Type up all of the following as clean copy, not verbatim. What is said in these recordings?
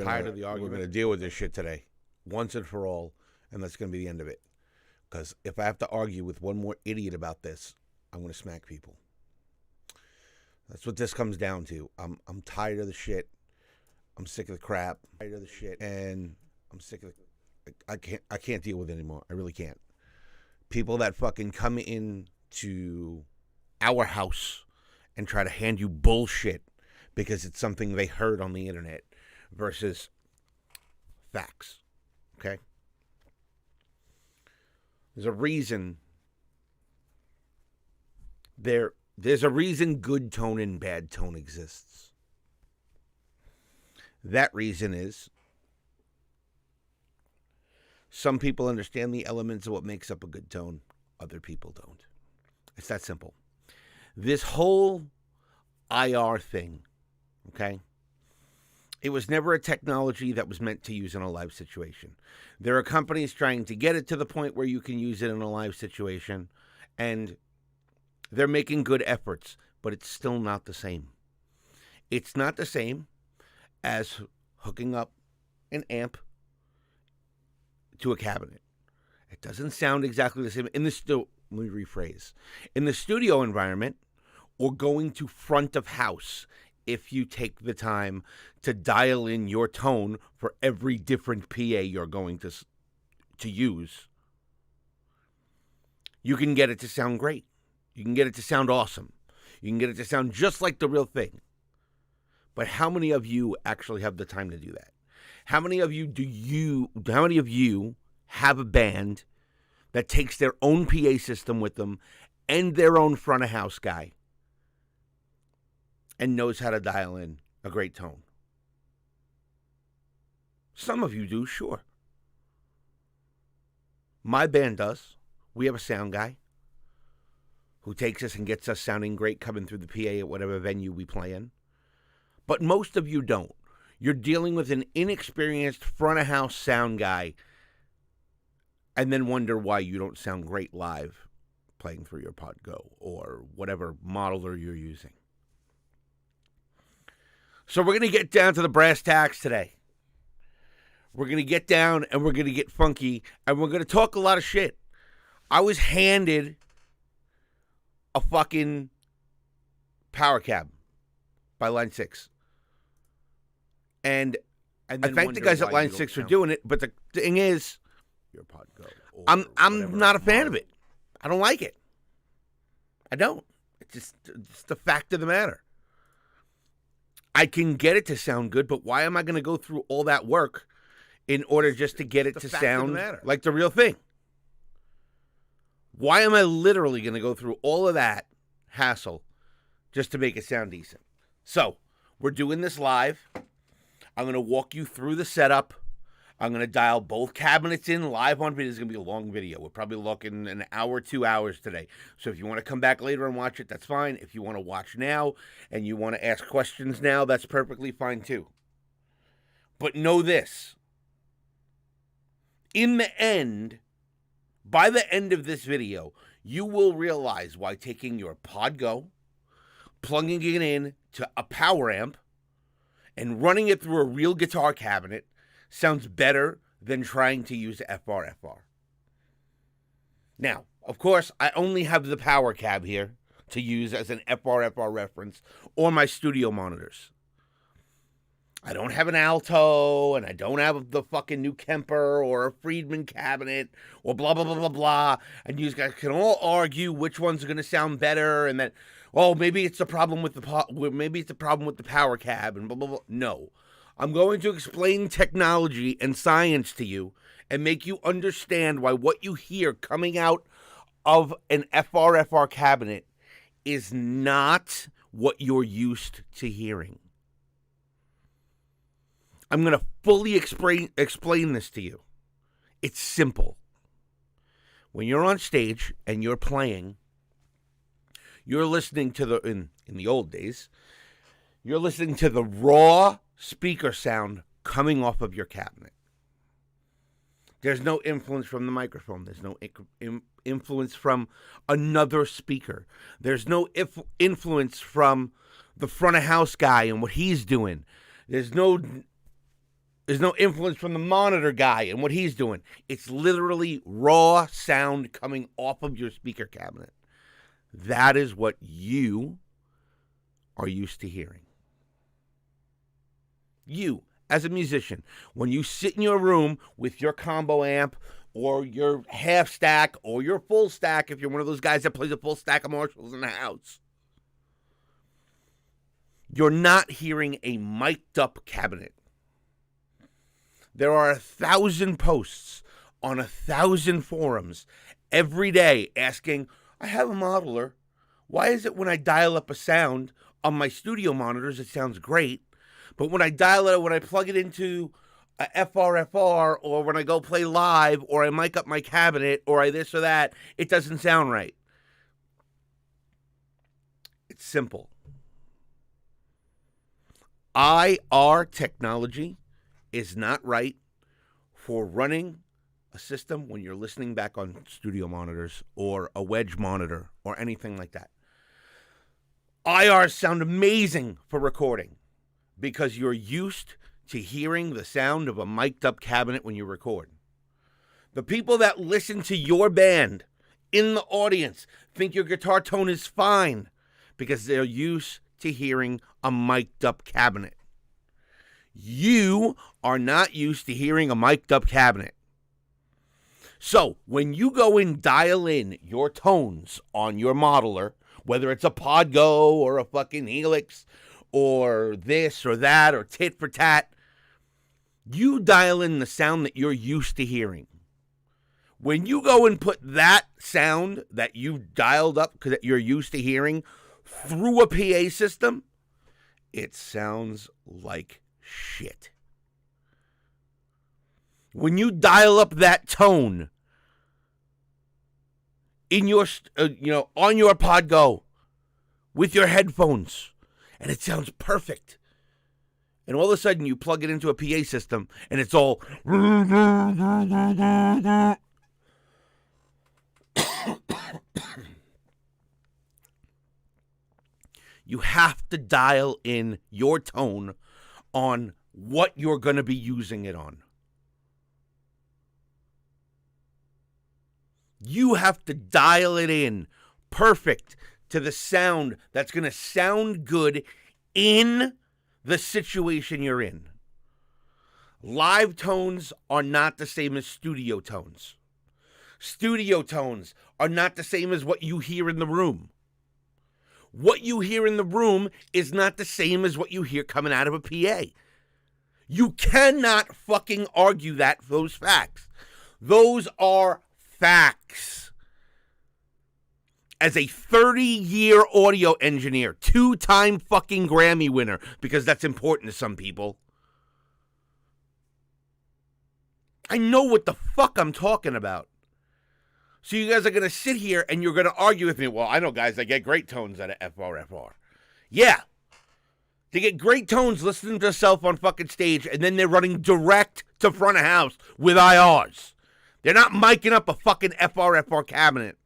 tired of the argument. We're going to deal with this shit today, once and for all, and that's going to be the end of it. Because if I have to argue with one more idiot about this, I'm going to smack people. That's what this comes down to. I'm tired of the shit. I'm sick of the crap. I'm tired of the shit, and I'm sick of the. I can't deal with it anymore. I really can't. People that fucking come in to our house and try to hand you bullshit because it's something they heard on the internet versus facts. Okay? There's a reason. There's a reason good tone and bad tone exists. That reason is some people understand the elements of what makes up a good tone. Other people don't. It's that simple. This whole IR thing, okay? It was never a technology that was meant to use in a live situation. There are companies trying to get it to the point where you can use it in a live situation, and they're making good efforts, but it's still not the same. It's not the same as hooking up an amp to a cabinet. It doesn't sound exactly the same. Let me rephrase. In the studio environment, or going to front of house, if you take the time to dial in your tone for every different PA you're going to use, you can get it to sound great. You can get it to sound awesome. You can get it to sound just like the real thing. But how many of you actually have the time to do that? How many of you have a band that takes their own PA system with them and their own front of house guy and knows how to dial in a great tone? Some of you do, sure. My band does. We have a sound guy who takes us and gets us sounding great coming through the PA at whatever venue we play in. But most of you don't. You're dealing with an inexperienced front of house sound guy and then wonder why you don't sound great live playing through your PodGo or whatever modeler you're using. So we're going to get down to the brass tacks today. We're going to get down and we're going to get funky and we're going to talk a lot of shit. I was handed a fucking PowerCab by Line 6. And I thank the guys at Line 6 for doing it, but the thing is, your PodGo, I'm not a fan of it. I don't like it. I don't. It's the fact of the matter. I can get it to sound good, but why am I going to go through all that work in order just to get it to sound like the real thing? Why am I literally going to go through all of that hassle just to make it sound decent? So, we're doing this live. I'm going to walk you through the setup. I'm going to dial both cabinets in live on video. It's going to be a long video. We're probably looking an hour, 2 hours today. So if you want to come back later and watch it, that's fine. If you want to watch now and you want to ask questions now, that's perfectly fine too. But know this. In the end, by the end of this video, you will realize why taking your PodGo, plugging it in to a power amp, and running it through a real guitar cabinet sounds better than trying to use FRFR. Now, of course, I only have the PowerCab here to use as an FRFR reference or my studio monitors. I don't have an Alto, and I don't have the fucking new Kemper or a Friedman cabinet or blah, blah, blah, blah, blah. And you guys can all argue which ones are going to sound better and that, oh, maybe it's the problem with the PowerCab and blah, blah, blah. No. I'm going to explain technology and science to you and make you understand why what you hear coming out of an FRFR cabinet is not what you're used to hearing. I'm going to fully explain this to you. It's simple. When you're on stage and you're playing, you're listening to in the old days, you're listening to the raw speaker sound coming off of your cabinet. There's no influence from the microphone. There's no influence from another speaker. There's no influence from the front of house guy and what he's doing. There's no There's no influence from the monitor guy and what he's doing. It's literally raw sound coming off of your speaker cabinet. That is what you are used to hearing. You, as a musician, when you sit in your room with your combo amp or your half stack or your full stack, if you're one of those guys that plays a full stack of Marshalls in the house, you're not hearing a mic'd up cabinet. There are 1,000 posts on 1,000 forums every day asking, I have a modeler. Why is it when I dial up a sound on my studio monitors, it sounds great, but when I dial it, when I plug it into a FRFR or when I go play live or I mic up my cabinet or I this or that, it doesn't sound right. It's simple. IR technology is not right for running a system when you're listening back on studio monitors or a wedge monitor or anything like that. IRs sound amazing for recording because you're used to hearing the sound of a mic'd up cabinet when you record. The people that listen to your band in the audience think your guitar tone is fine because they're used to hearing a mic'd up cabinet. You are not used to hearing a mic'd up cabinet. So when you go and dial in your tones on your modeler, whether it's a PodGo or a fucking Helix or this or that or tit for tat, you dial in the sound that you're used to hearing. When you go and put that sound that you've dialed up because you're used to hearing through a PA system, it sounds like shit. When you dial up that tone in your, on your PodGo with your headphones, and it sounds perfect, and all of a sudden you plug it into a PA system, and it's all you have to dial in your tone on what you're going to be using it on. You have to dial it in perfect to the sound that's going to sound good in the situation you're in. Live tones are not the same as studio tones. Studio tones are not the same as what you hear in the room. What you hear in the room is not the same as what you hear coming out of a PA. You cannot fucking argue those facts. Those are facts. As a 30-year audio engineer, 2-time fucking Grammy winner, because that's important to some people, I know what the fuck I'm talking about. So you guys are going to sit here and you're going to argue with me. Well, I know guys that get great tones out of FRFR. Yeah. They get great tones listening to themselves on fucking stage, and then they're running direct to front of house with IRs. They're not miking up a fucking FRFR cabinet.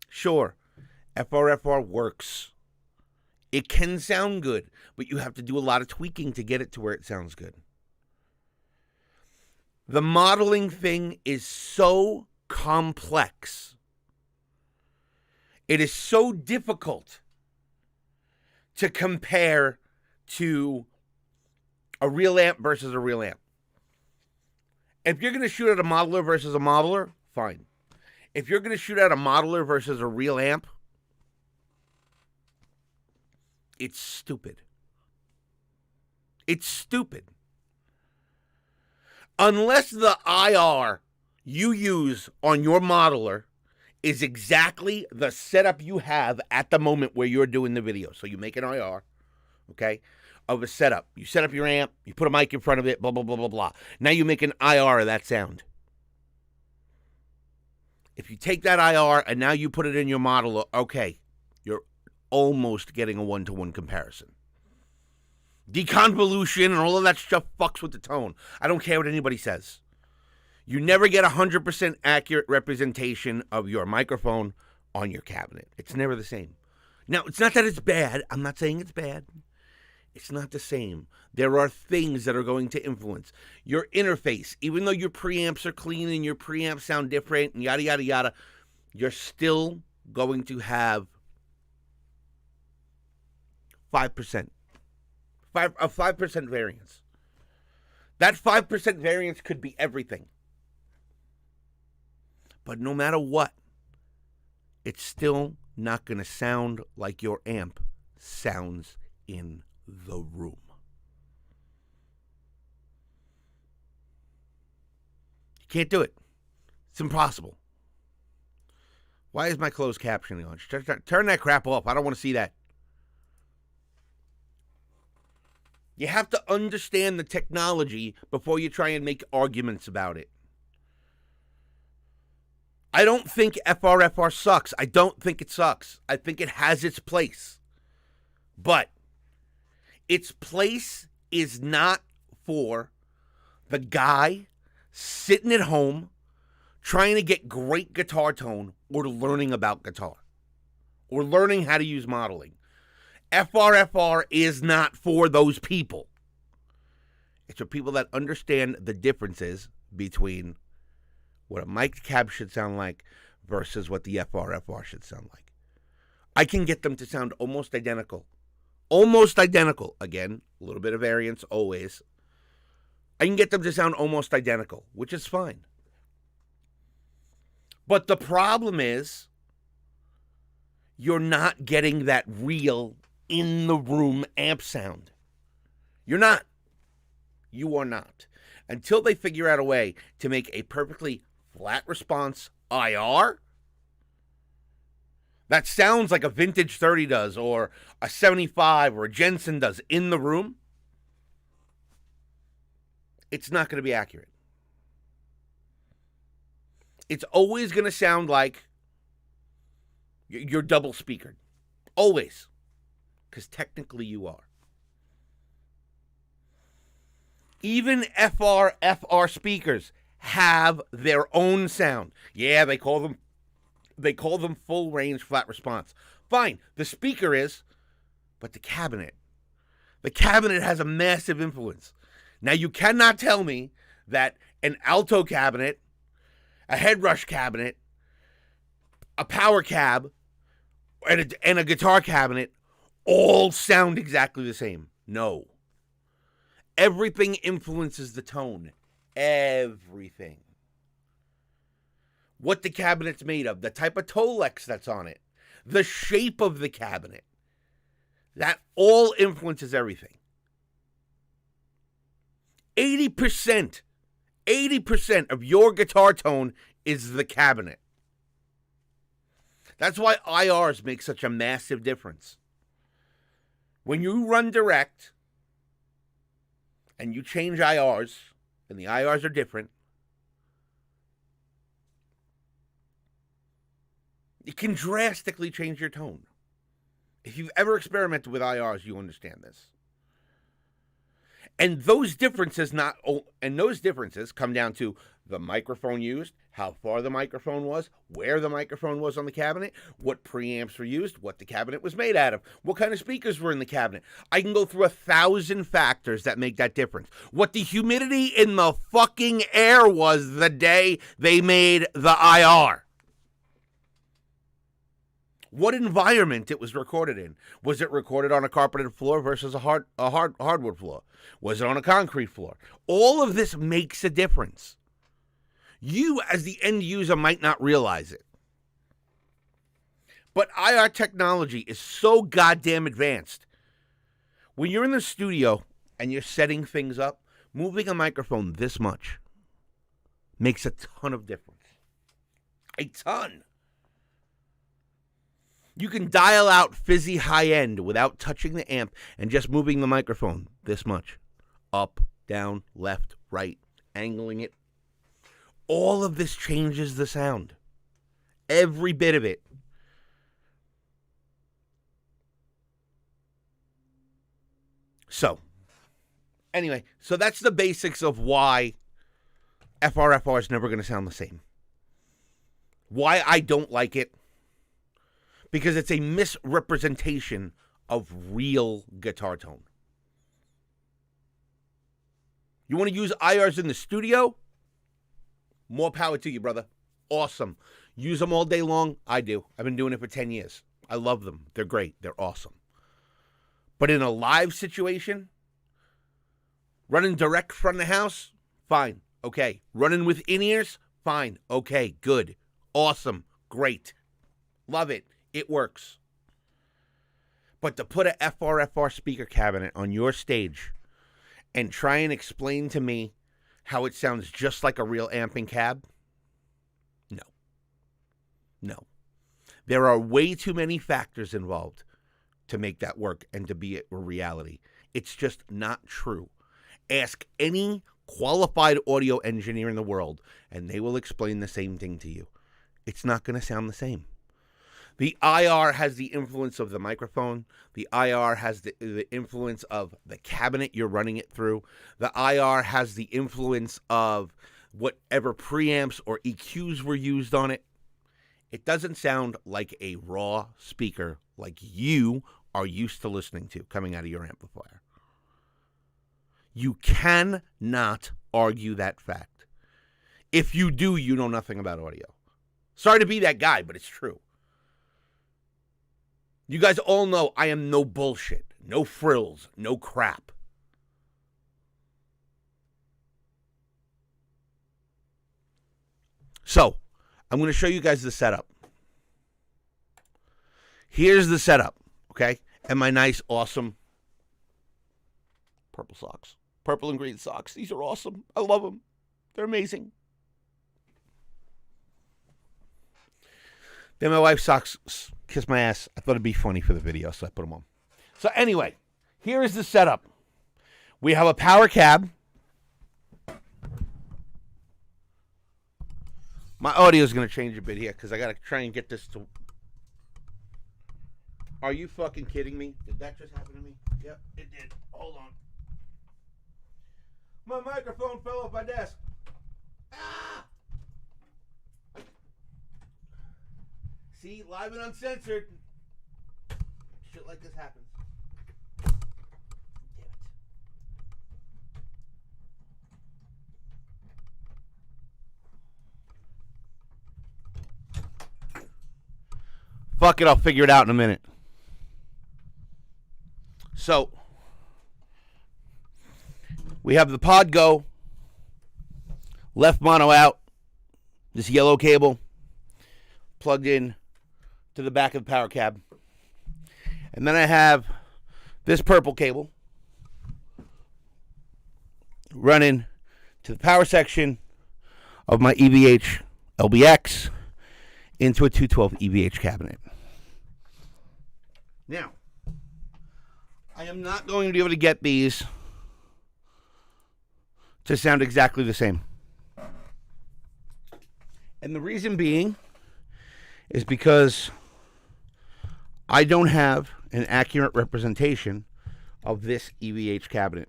Sure, FRFR works. It can sound good, but you have to do a lot of tweaking to get it to where it sounds good. The modeling thing is so complex. It is so difficult to compare to a real amp versus a real amp. If you're going to shoot at a modeler versus a modeler, fine. If you're going to shoot at a modeler versus a real amp, it's stupid. It's stupid. Unless the IR you use on your modeler is exactly the setup you have at the moment where you're doing the video. So you make an IR, okay, of a setup. You set up your amp, you put a mic in front of it, blah, blah, blah, blah, blah. Now you make an IR of that sound. If you take that IR and now you put it in your modeler, okay, you're almost getting a one-to-one comparison. Deconvolution and all of that stuff fucks with the tone. I don't care what anybody says. You never get 100% accurate representation of your microphone on your cabinet. It's never the same. Now, it's not that it's bad. I'm not saying it's bad. It's not the same. There are things that are going to influence your interface. Even though your preamps are clean and your preamps sound different and yada, yada, yada, you're still going to have 5%. A 5% variance. That 5% variance could be everything. But no matter what, it's still not going to sound like your amp sounds in the room. You can't do it. It's impossible. Why is my closed captioning on? Turn that crap off. I don't want to see that. You have to understand the technology before you try and make arguments about it. I don't think FRFR sucks. I don't think it sucks. I think it has its place. But its place is not for the guy sitting at home trying to get great guitar tone or learning about guitar or learning how to use modeling. FRFR is not for those people. It's for people that understand the differences between what a mic cab should sound like versus what the FRFR should sound like. I can get them to sound almost identical. Almost identical. Again, a little bit of variance always. I can get them to sound almost identical, which is fine. But the problem is you're not getting that real in the room amp sound. You're not. You are not. Until they figure out a way to make a perfectly flat response IR that sounds like a vintage 30 does or a 75 or a Jensen does in the room, it's not going to be accurate. It's always going to sound like you're double speakered. Always. Because technically you are. Even FRFR speakers have their own sound. Yeah, they call them full range flat response. Fine, the speaker is, but the cabinet has a massive influence. Now you cannot tell me that an alto cabinet, a head rush cabinet, a PowerCab, and a guitar cabinet all sound exactly the same. No. Everything influences the tone. Everything. What the cabinet's made of, the type of Tolex that's on it, the shape of the cabinet. That all influences everything. 80% of your guitar tone is the cabinet. That's why IRs make such a massive difference. When you run direct and you change IRs, and the IRs are different, it can drastically change your tone. If you've ever experimented with IRs, you understand this. And those differences come down to the microphone used, how far the microphone was, where the microphone was on the cabinet, what preamps were used, what the cabinet was made out of, what kind of speakers were in the cabinet. I can go through 1,000 factors that make that difference. What the humidity in the fucking air was the day they made the IR. What environment it was recorded in. Was it recorded on a carpeted floor versus a hardwood floor? Was it on a concrete floor? All of this makes a difference. You, as the end user, might not realize it. But IR technology is so goddamn advanced. When you're in the studio and you're setting things up, moving a microphone this much makes a ton of difference. A ton. You can dial out fizzy high end without touching the amp and just moving the microphone this much. Up, down, left, right, angling it. All of this changes the sound. Every bit of it. So, anyway, so that's the basics of why FRFR is never going to sound the same. Why I don't like it. Because it's a misrepresentation of real guitar tone. You want to use IRs in the studio? More power to you, brother. Awesome. Use them all day long? I do. I've been doing it for 10 years. I love them. They're great. They're awesome. But in a live situation, running direct from the house? Fine. Okay. Running with in-ears? Fine. Okay. Good. Awesome. Great. Love it. It works. But to put a FRFR speaker cabinet on your stage and try and explain to me how it sounds just like a real amping cab? No. No. There are way too many factors involved to make that work and to be a reality. It's just not true. Ask any qualified audio engineer in the world, and they will explain the same thing to you. It's not going to sound the same. The IR has the influence of the microphone. The IR has the influence of the cabinet you're running it through. The IR has the influence of whatever preamps or EQs were used on it. It doesn't sound like a raw speaker like you are used to listening to coming out of your amplifier. You cannot argue that fact. If you do, you know nothing about audio. Sorry to be that guy, but it's true. You guys all know I am no bullshit, no frills, no crap. So, I'm going to show you guys the setup. Here's the setup, okay? And my nice, awesome purple socks. Purple and green socks. These are awesome. I love them. They're amazing. Then my wife's socks kiss my ass. I thought it'd be funny for the video, so I put them on. So anyway, here is the setup. We have a PowerCab. My audio is going to change a bit here because I got to try and get this to... Are you fucking kidding me? Did that just happen to me? Yep, it did. Hold on. My microphone fell off my desk. Ah! See, live and uncensored. Shit like this happens. Damn it. Fuck it, I'll figure it out in a minute. So, we have the PodGo, left mono out, this yellow cable plugged in to the back of the PowerCab. And then I have this purple cable running to the power section of my EVH LBX into a 212 EVH cabinet. Now, I am not going to be able to get these to sound exactly the same. And the reason being is because I don't have an accurate representation of this EVH cabinet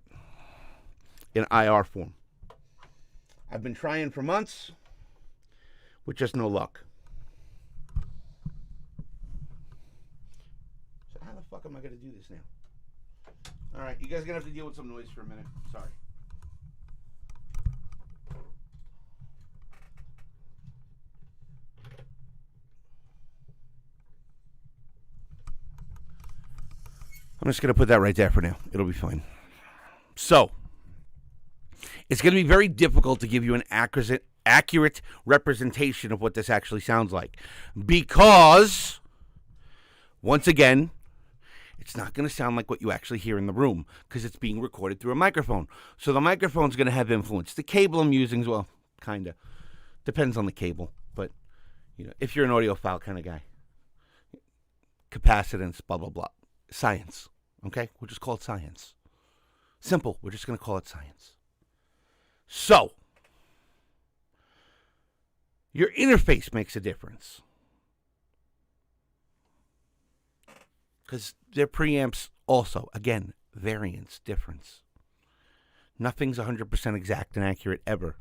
in IR form. I've been trying for months with just no luck. So how the fuck am I going to do this now? All right, you guys are going to have to deal with some noise for a minute. Sorry. I'm just going to put that right there for now. It'll be fine. So, it's going to be very difficult to give you an accurate representation of what this actually sounds like. Because, once again, it's not going to sound like what you actually hear in the room because it's being recorded through a microphone. So the microphone's going to have influence. The cable I'm using as well, kind of. Depends on the cable. But, you know, if you're an audiophile kind of guy. Capacitance, blah, blah, blah. Science. Okay? We'll just call it science. Simple. We're just going to call it science. So, your interface makes a difference. Because their preamps also, again, variance, difference. Nothing's 100% exact and accurate ever.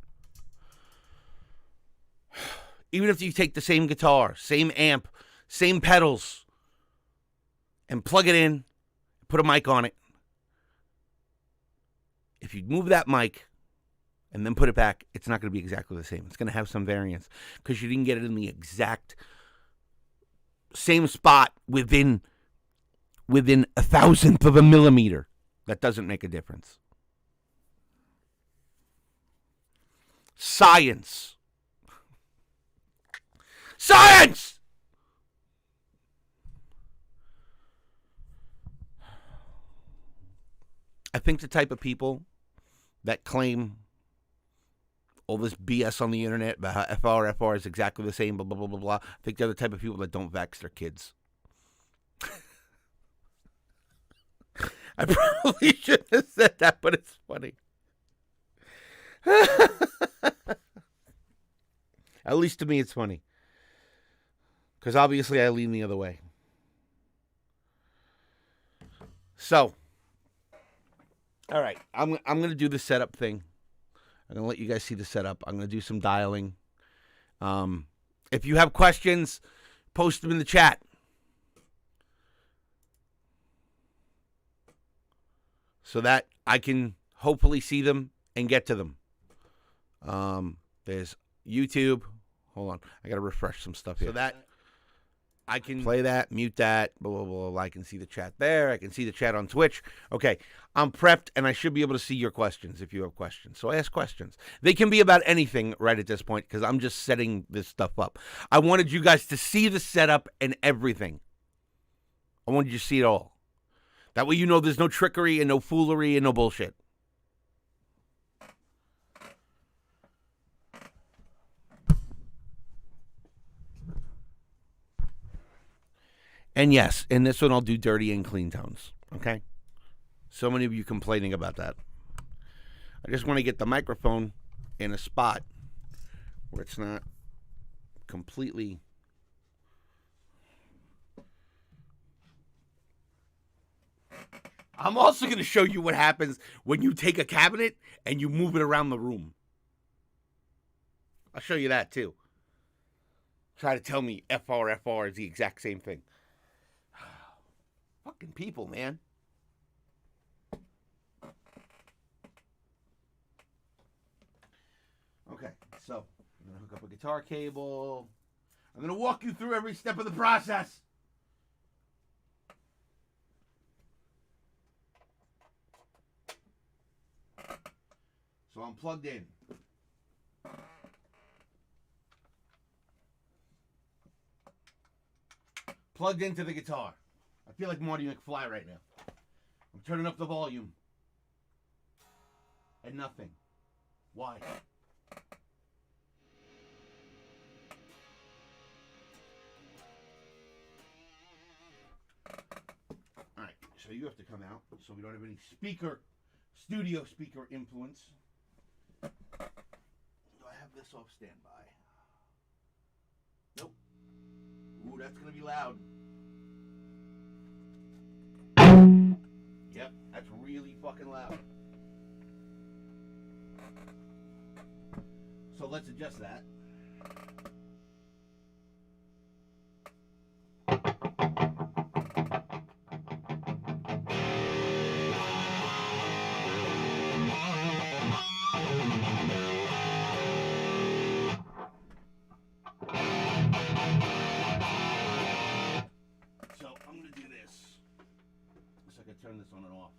Even if you take the same guitar, same amp, same pedals, and plug it in, put a mic on it. If you move that mic and then put it back, it's not going to be exactly the same. It's going to have some variance because you didn't get it in the exact same spot within a thousandth of a millimeter. That doesn't make a difference. Science. Science! I think the type of people that claim all this BS on the internet about how FRFR is exactly the same, blah, blah, blah, blah, blah. I think they're the type of people that don't vax their kids. I probably shouldn't have said that, but it's funny. At least to me, it's funny. Because obviously I lean the other way. So, all right, I'm going to do the setup thing. I'm going to let you guys see the setup. I'm going to do some dialing. If you have questions, post them in the chat. So that I can hopefully see them and get to them. There's YouTube. Hold on. I got to refresh some stuff here. So that I can play that, mute that, blah, blah, blah, blah. I can see the chat there. I can see the chat on Twitch. Okay, I'm prepped, and I should be able to see your questions if you have questions. So ask questions. They can be about anything right at this point because I'm just setting this stuff up. I wanted you guys to see the setup and everything. I wanted you to see it all. That way you know there's no trickery and no foolery and no bullshit. And yes, in this one I'll do dirty and clean tones, okay? So many of you complaining about that. I just want to get the microphone in a spot where it's not completely... I'm also going to show you what happens when you take a cabinet and you move it around the room. I'll show you that too. Try to tell me FRFR is the exact same thing. Fucking people, man. Okay, so I'm going to hook up a guitar cable. I'm going to walk you through every step of the process. So I'm plugged in. Plugged into the guitar. I feel like Marty McFly right now. I'm turning up the volume. And nothing. Why? Alright, so you have to come out so we don't have any studio speaker influence. Do I have this off standby? Nope. Ooh, that's gonna be loud. Yep, that's really fucking loud. So let's adjust that. Turn this on and off.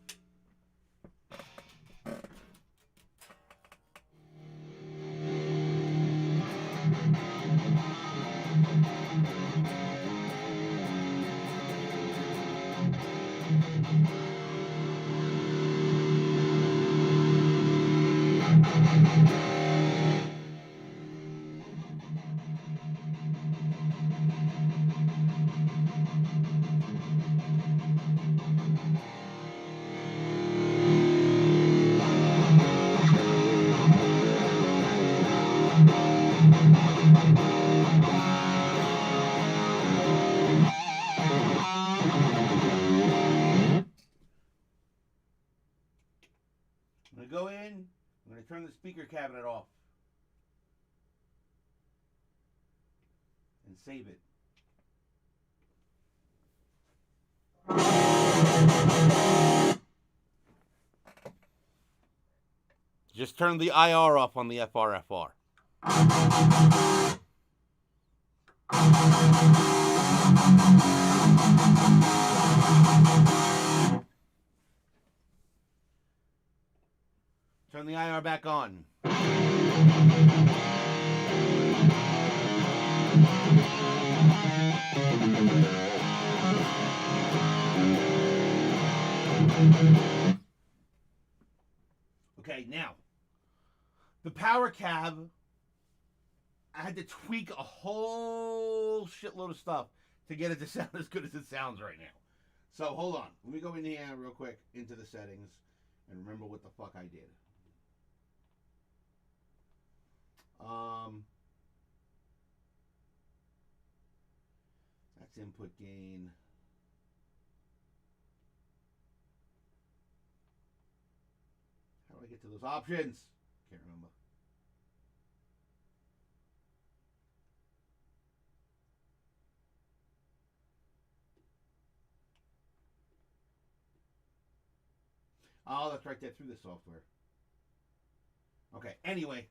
I'm going to go in, I'm going to turn the speaker cabinet off. And save it. Just turn the IR off on the FRFR. Turn the IR back on. Okay, now, the PowerCab, I had to tweak a whole shitload of stuff to get it to sound as good as it sounds right now. So, hold on. Let me go in here real quick into the settings and remember what the fuck I did. That's input gain. How do I get to those options? Can't remember. Oh, that's right there through the software. Okay, anyway.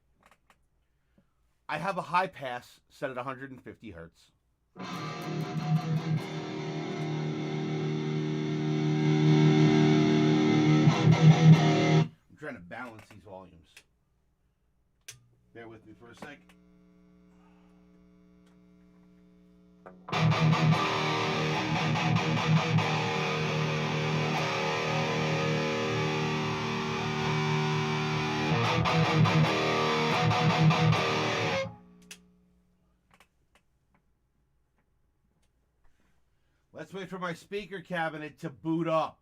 I have a high pass set at 150 hertz. I'm trying to balance these volumes. Bear with me for a sec. Let's wait for my speaker cabinet to boot up.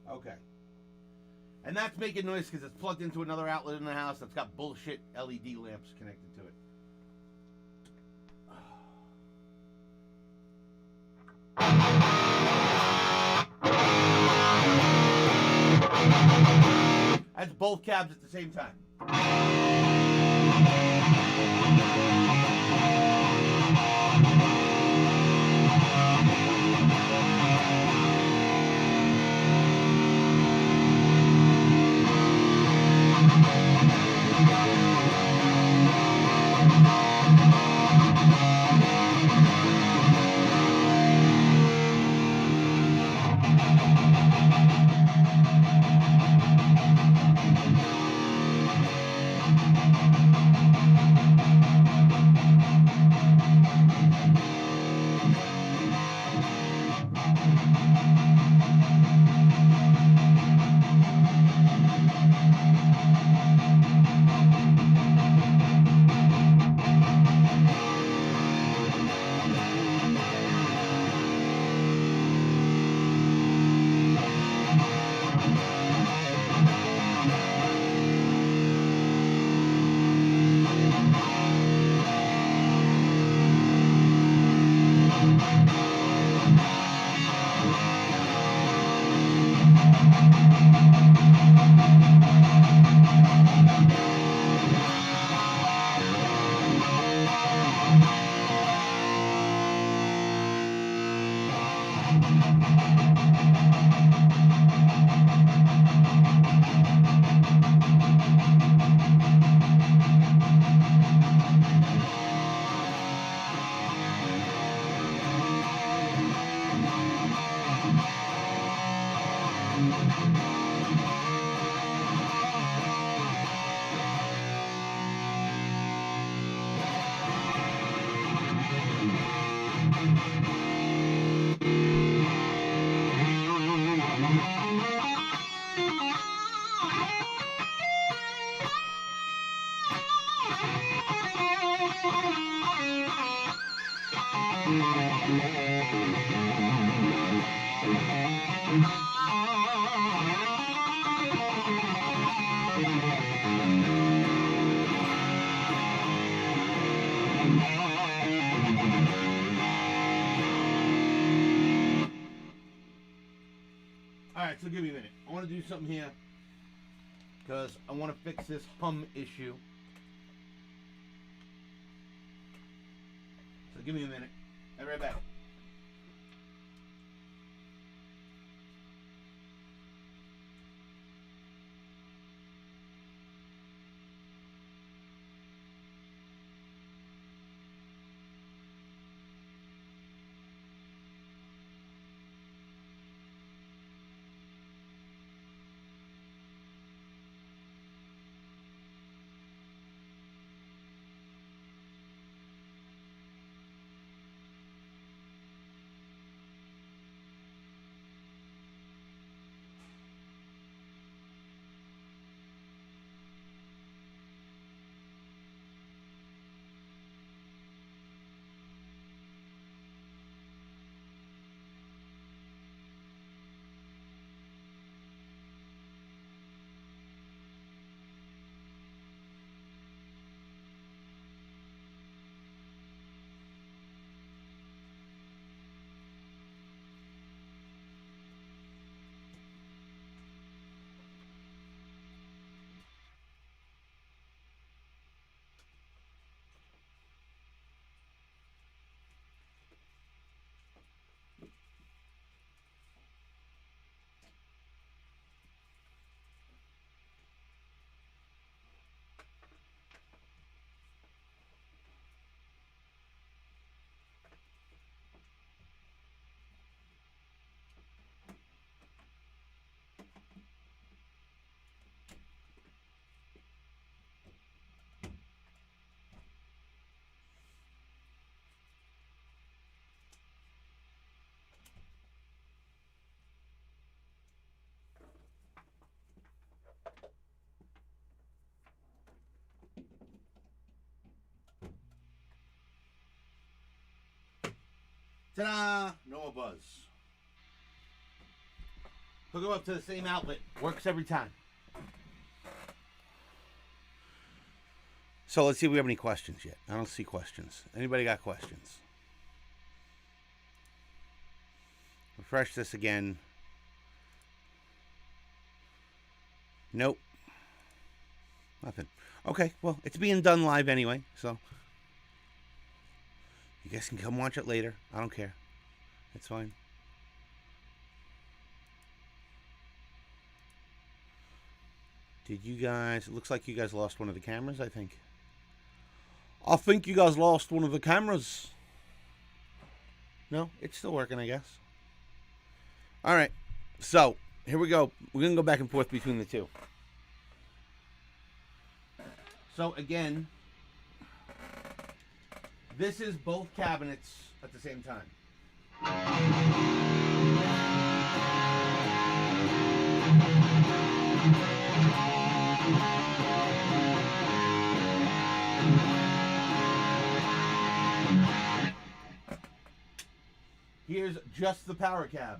Okay. And that's making noise because it's plugged into another outlet in the house that's got bullshit LED lamps connected to it. That's both cabs at the same time. All right, so give me a minute. I want to do something here because I want to fix this hum issue. So give me a minute. I'll be right back. Ta-da! No buzz. Hook them up to the same outlet. Works every time. So let's see if we have any questions yet. I don't see questions. Anybody got questions? Refresh this again. Nope. Nothing. Okay, well, it's being done live anyway, so you guys can come watch it later. I don't care. It's fine. Did you guys... It looks like you guys lost one of the cameras, I think. I think you guys lost one of the cameras. No? It's still working, I guess. All right. So, here we go. We're going to go back and forth between the two. So, again... This is both cabinets at the same time. Here's just the PowerCab.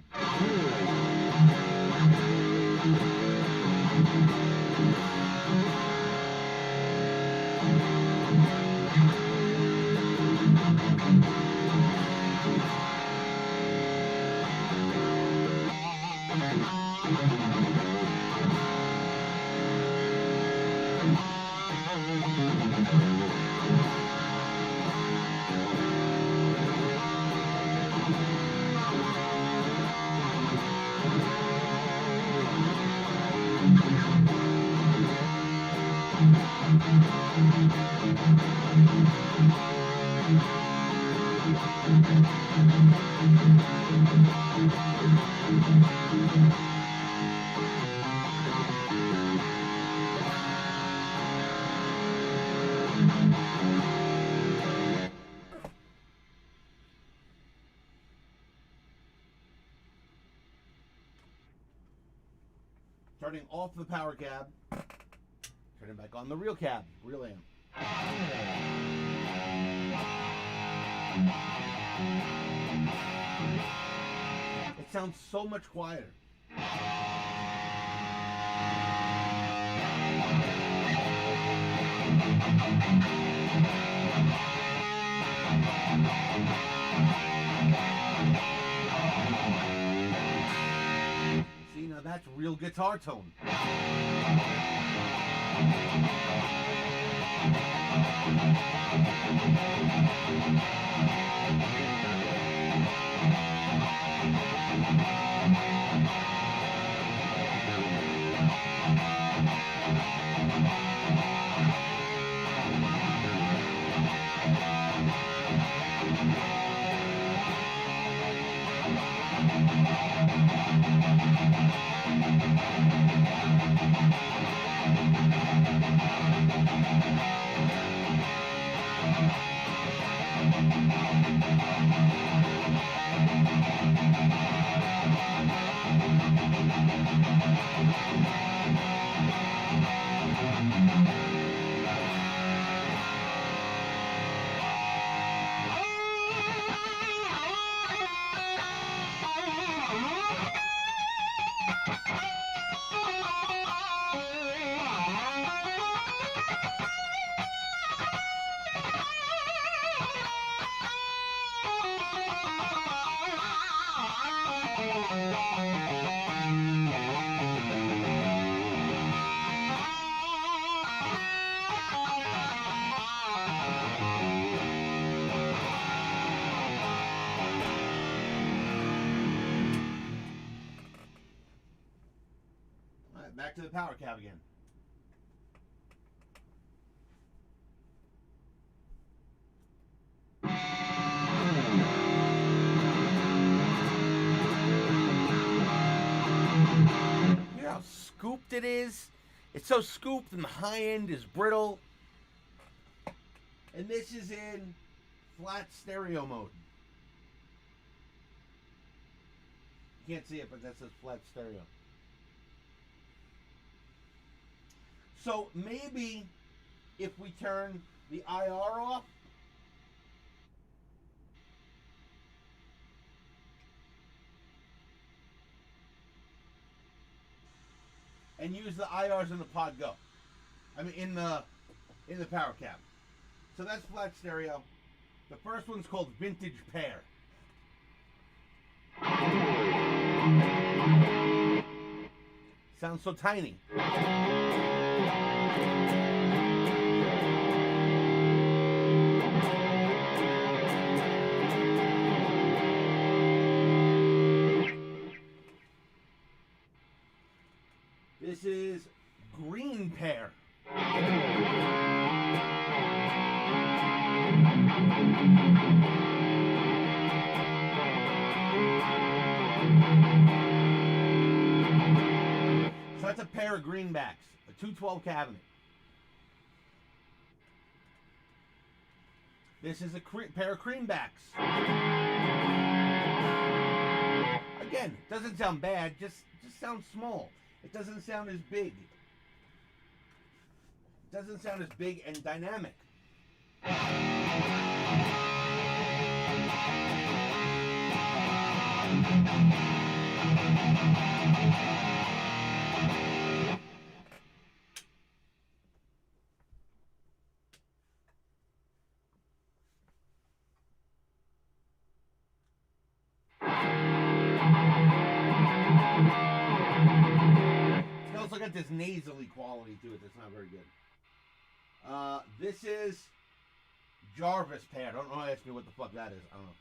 Turning off the PowerCab, turning back on the Real Cab, Real Amp. It sounds so much quieter. that's real guitar tone. Back to the PowerCab again. You know how scooped it is? It's so scooped and the high end is brittle. And this is in flat stereo mode. You can't see it, but that says flat stereo. So maybe if we turn the IR off, and use the IRs in the PodGo. I mean in the PowerCab. So that's flat stereo. The first one's called Vintage Pair. Sounds so tiny. This is Green Pair. So that's a pair of greenbacks, a 212 cabinet. This is a pair of creambacks. Again, doesn't sound bad, just sounds small. It doesn't sound as big. It doesn't sound as big and dynamic. It's also got this nasally quality to it that's not very good. This is Jarvis Pair. Don't ask me what the fuck that is. I don't know.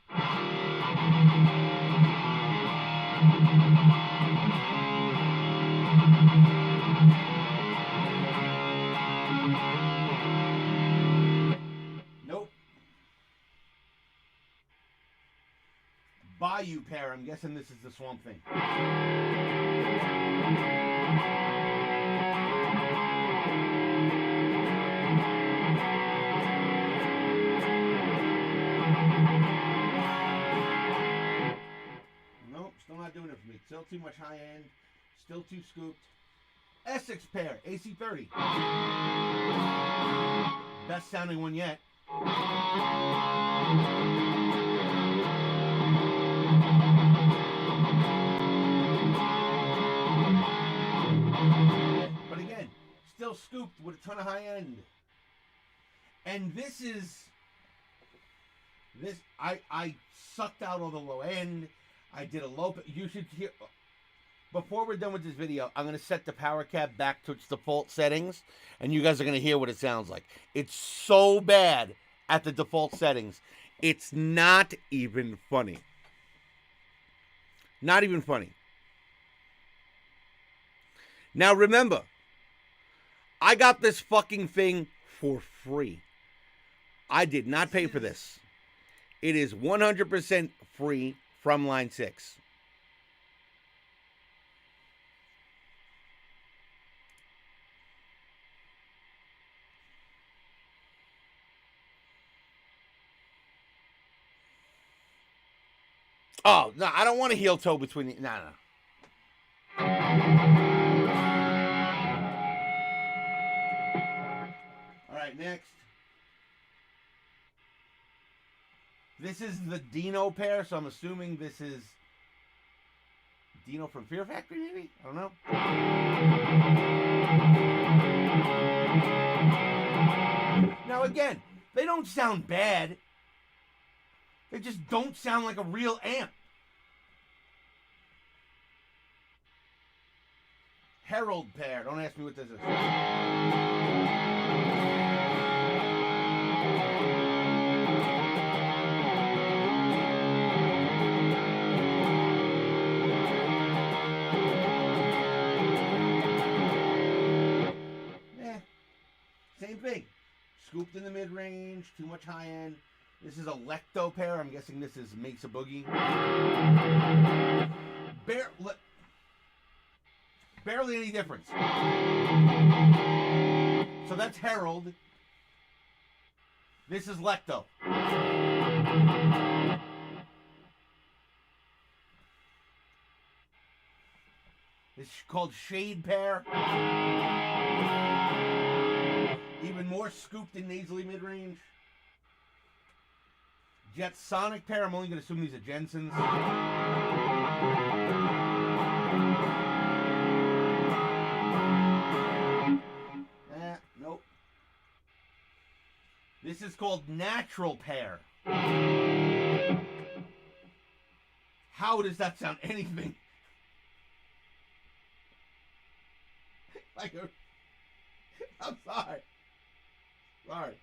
Nope. Bayou Pair. I'm guessing this is the Swamp Thing. Nope, still not doing it for me. Still too much high end. Still too scooped. Essex Pair, AC30. Best sounding one yet. But again, still scooped with a ton of high end. And this I sucked out all the low end. I did a low. You should hear. before we're done with this video, I'm going to set the PowerCab back to its default settings, and you guys are going to hear what it sounds like. It's so bad at the default settings. It's not even funny. Not even funny. Now remember, I got this fucking thing for free. I did not pay for this. It is 100% free from Line 6. Oh, no, I don't want a heel toe between the... No. All right, next. This is the Dino pair, so I'm assuming this is Dino from Fear Factory, maybe? I don't know. Now, again, they don't sound bad. They just don't sound like a real amp. Herald pair. Don't ask me what this is. Same thing. Scooped in the mid-range, too much high-end. This is a Lecto pair. I'm guessing this is Makes a Boogie. Barely any difference. So that's Herald. This is Lecto. This is called Shade pair. Even more scooped and nasally mid-range. Jet Sonic pair. I'm only going to assume these are Jensen's. Nope. This is called Natural pair. How does that sound anything like a... I'm sorry. Sorry.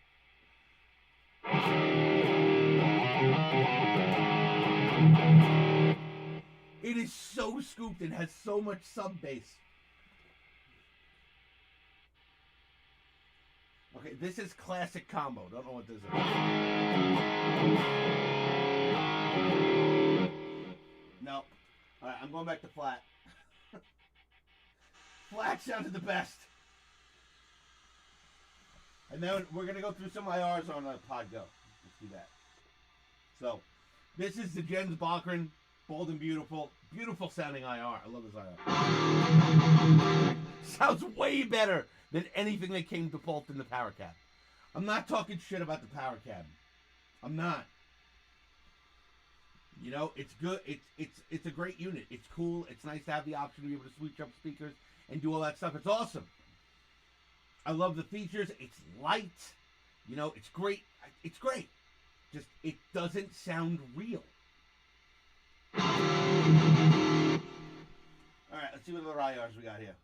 It is so scooped and has so much sub bass. Okay, this is classic combo. Don't know what this is. No. Alright, I'm going back to flat. Flat sounded the best. And then we're going to go through some IRs on PodGo. Let's do that. So, this is the Jens Bachrin, Bold and Beautiful. Beautiful sounding IR. I love this IR. Sounds way better than anything that came default in the PowerCab. I'm not talking shit about the PowerCab. I'm not. You know, it's good. It's a great unit. It's cool. It's nice to have the option to be able to switch up speakers and do all that stuff. It's awesome. I love the features. It's light. You know, it's great. It's great. Just, it doesn't sound real. Alright, let's see what other IRs we got here.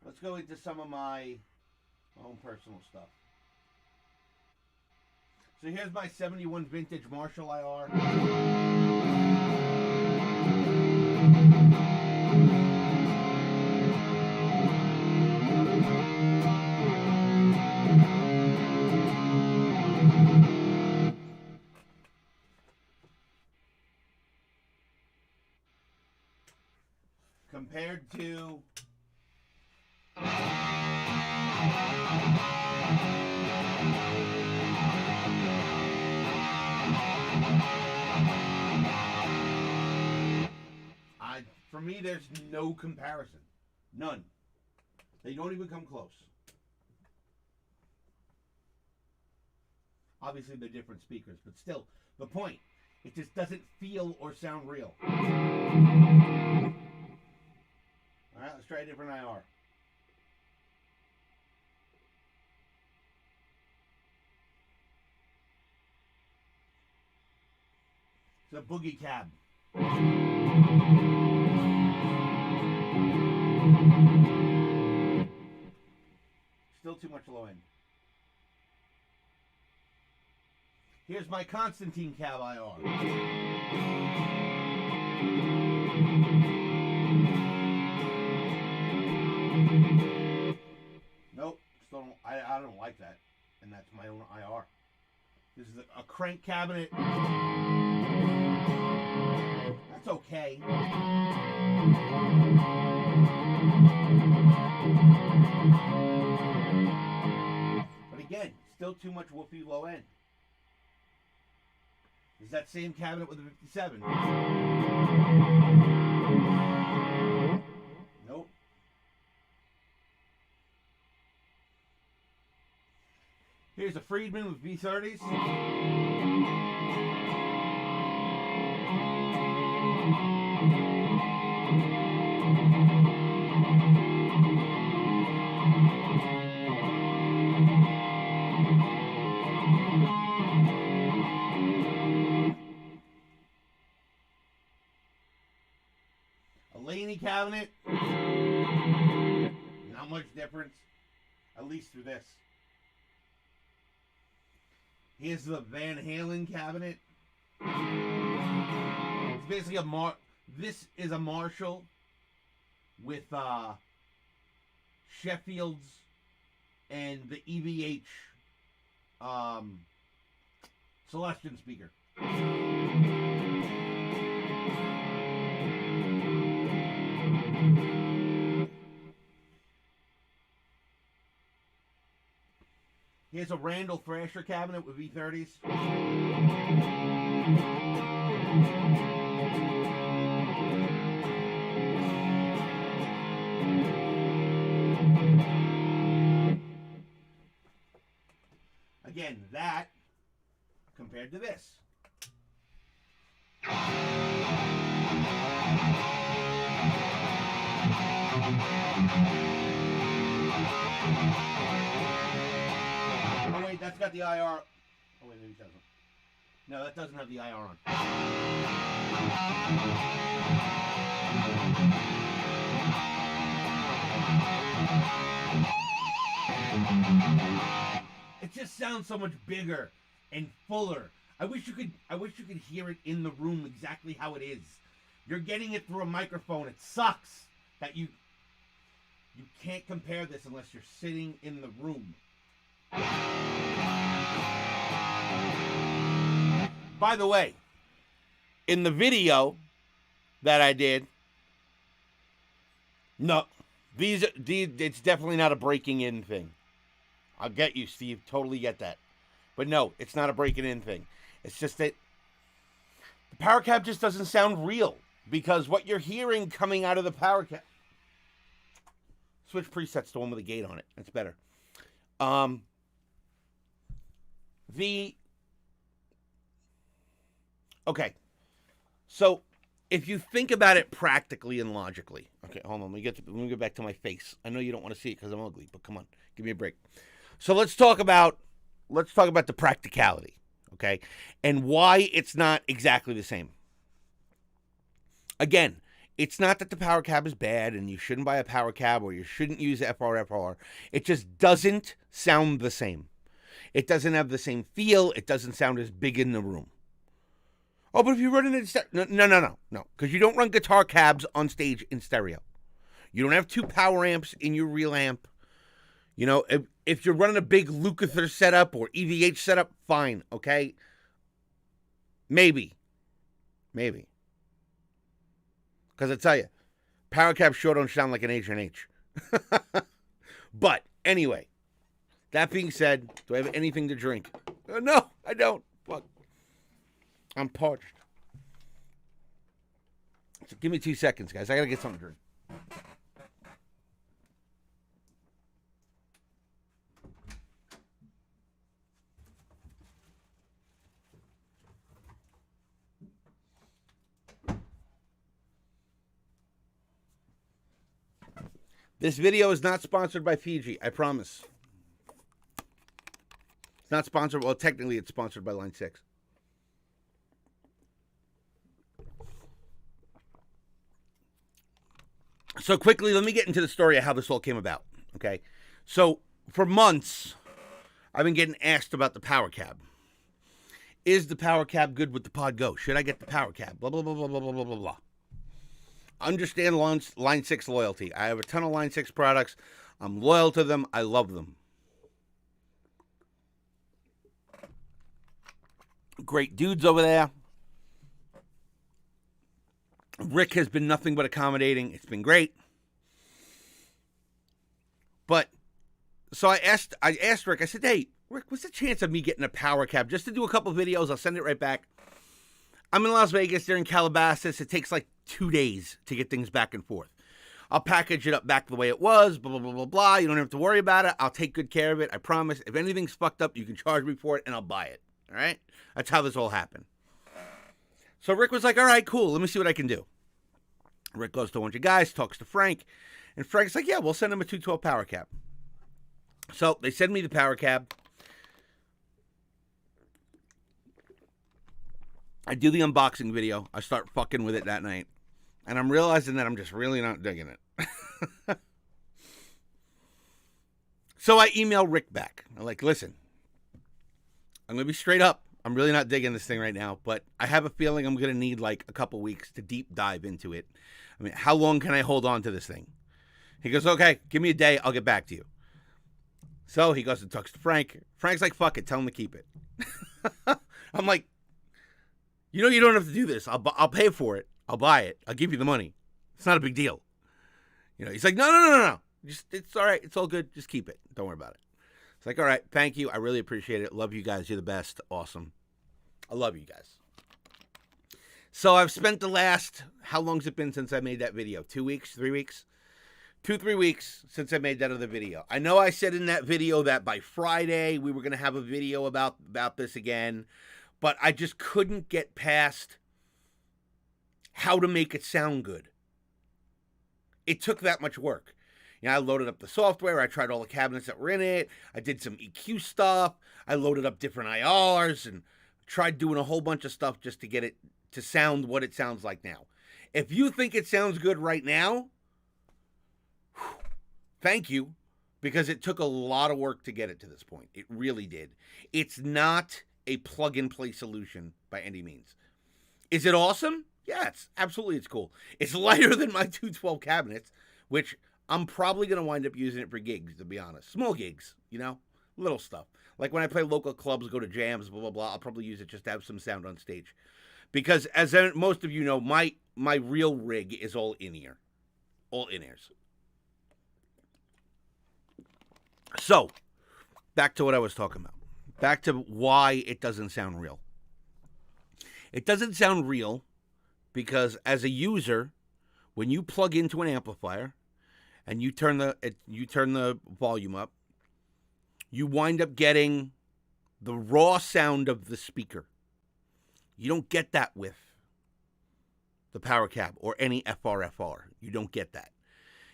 Let's go into some of my own personal stuff. So here's my 71 vintage Marshall IR. Compared to for me, there's no comparison. None. They don't even come close. Obviously, they're different speakers, but still, the point, it just doesn't feel or sound real. Alright, let's try a different IR. It's a Boogie Cab. too much low end. Here's my Constantine Cab IR. Nope, still don't, I don't like that. And that's my own IR. This is a crank cabinet. That's okay. But again, still too much whoopee low end. Is that same cabinet with a 57? Nope. Here's a Friedman with V30s. A Laney cabinet. Not much difference, at least through this. Here's the Van Halen cabinet. It's basically this is a Marshall with Sheffield's and the EVH Celestion speaker. Here's a Randall Thrasher cabinet with V30s. Again, that compared to this. Oh wait, that's got the IR. Oh wait, maybe it doesn't. No, that doesn't have the IR on. It just sounds so much bigger and fuller. I wish you could hear it in the room exactly how it is. You're getting it through a microphone. It sucks that you can't compare this unless you're sitting in the room. By the way, in the video that I did, no, these it's definitely not a breaking in thing. I'll get you, Steve. Totally get that. But no, it's not a breaking in thing. It's just that the PowerCab just doesn't sound real because what you're hearing coming out of the PowerCab. Switch presets to one with a gate on it. That's better. Okay. So if you think about it practically and logically. Okay, hold on. Let me get back to my face. I know you don't want to see it because I'm ugly, but come on. Give me a break. So let's talk about the practicality, okay? And why it's not exactly the same. Again, it's not that the PowerCab is bad and you shouldn't buy a PowerCab or you shouldn't use FRFR. It just doesn't sound the same. It doesn't have the same feel. It doesn't sound as big in the room. Oh, but if you run it in stereo, no, because you don't run guitar cabs on stage in stereo. You don't have two power amps in your real amp. You know, if you're running a big Lukather setup or EVH setup, fine, okay? Maybe. Because I tell you, PowerCab sure don't sound like an H&H. But anyway, that being said, do I have anything to drink? No, I don't. Fuck. I'm parched. So give me 2 seconds, guys. I got to get something to drink. This video is not sponsored by Fiji, I promise. It's not sponsored. Well, technically, it's sponsored by Line 6. So quickly, let me get into the story of how this all came about. Okay. So for months, I've been getting asked about the PowerCab. Is the PowerCab good with the PodGo? Should I get the PowerCab? Blah, blah, blah, blah, blah, blah, blah, blah. Understand Line 6 loyalty. I have a ton of Line 6 products. I'm loyal to them. I love them. Great dudes over there. Rick has been nothing but accommodating. It's been great. But, so I asked Rick, I said, hey, Rick, what's the chance of me getting a PowerCab just to do a couple videos? I'll send it right back. I'm in Las Vegas. They're in Calabasas. It takes like 2 days to get things back and forth. I'll package it up back the way it was, blah, blah, blah, blah, blah. You don't have to worry about it. I'll take good care of it. I promise. If anything's fucked up, you can charge me for it, and I'll buy it. All right? That's how this all happened. So Rick was like, all right, cool. Let me see what I can do. Rick goes to a bunch of guys, talks to Frank, and Frank's like, yeah, we'll send him a 212 PowerCab. So they send me the PowerCab. I do the unboxing video. I start fucking with it that night. And I'm realizing that I'm just really not digging it. So I email Rick back. I'm like, listen, I'm going to be straight up. I'm really not digging this thing right now, but I have a feeling I'm going to need like a couple weeks to deep dive into it. I mean, how long can I hold on to this thing? He goes, okay, give me a day. I'll get back to you. So he goes and talks to Frank. Frank's like, fuck it. Tell him to keep it. I'm like, you know, you don't have to do this. I'll pay for it. I'll buy it. I'll give you the money. It's not a big deal. You know, he's like, no. It's all right. It's all good. Just keep it. Don't worry about it. It's like, all right, thank you. I really appreciate it. Love you guys. You're the best. Awesome. I love you guys. So I've spent the last, how long's it been since I made that video? 2 weeks? 3 weeks? 2-3 weeks since I made that other video. I know I said in that video that by Friday we were going to have a video about this again, but I just couldn't get past how to make it sound good. It took that much work. You know, I loaded up the software. I tried all the cabinets that were in it. I did some EQ stuff. I loaded up different IRs and tried doing a whole bunch of stuff just to get it to sound what it sounds like now. If you think it sounds good right now, thank you, because it took a lot of work to get it to this point. It really did. It's not a plug-and-play solution by any means. Is it awesome? Yeah, it's cool. It's lighter than my 212 cabinets, which I'm probably going to wind up using it for gigs, to be honest. Small gigs, you know, little stuff. Like when I play local clubs, go to jams, blah, blah, blah, I'll probably use it just to have some sound on stage. Because as most of you know, my real rig is all in-ear. All in-ears. So, back to what I was talking about. Back to why it doesn't sound real. It doesn't sound real because as a user, when you plug into an amplifier and you turn the volume up, you wind up getting the raw sound of the speaker. You don't get that with the PowerCab or any FRFR. You don't get that.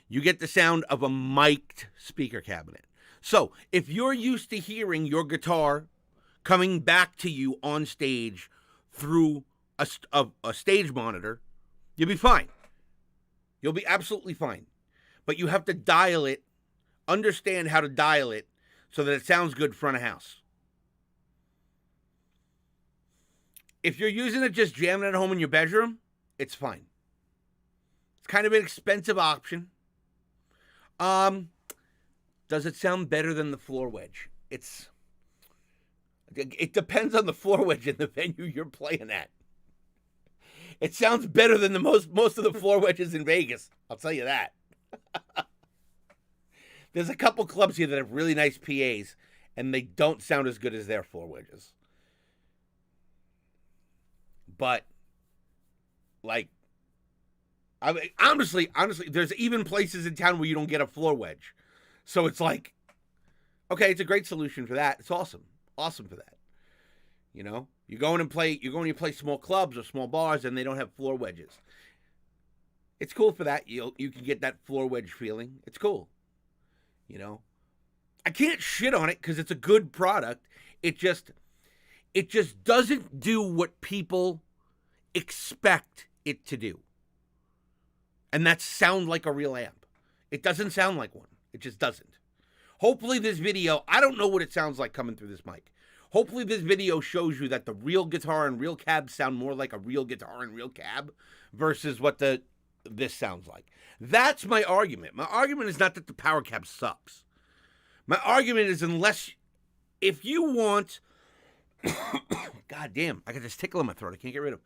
You get the sound of a mic'd speaker cabinet. So if you're used to hearing your guitar coming back to you on stage through a stage monitor, you'll be fine. You'll be absolutely fine. But you have to dial it, understand how to dial it so that it sounds good front of house. If you're using it just jamming at home in your bedroom, it's fine. It's kind of an expensive option. Does it sound better than the floor wedge? It depends on the floor wedge in the venue you're playing at. It sounds better than most of the floor wedges in Vegas. I'll tell you that. There's a couple clubs here that have really nice PAs, and they don't sound as good as their floor wedges. But, like, I mean, honestly, there's even places in town where you don't get a floor wedge. So it's like, okay, it's a great solution for that. It's awesome. Awesome for that. You know, you go in and play small clubs or small bars and they don't have floor wedges. It's cool for that. You can get that floor wedge feeling. It's cool. You know, I can't shit on it because it's a good product. It just doesn't do what people expect it to do. And that's sound like a real amp. It doesn't sound like one. It just doesn't. Hopefully this video, I don't know what it sounds like coming through this mic. Hopefully this video shows you that the real guitar and real cab sound more like a real guitar and real cab versus what this sounds like. That's my argument. My argument is not that the PowerCab sucks. My argument is if you want, God damn, I got this tickle in my throat I can't get rid of.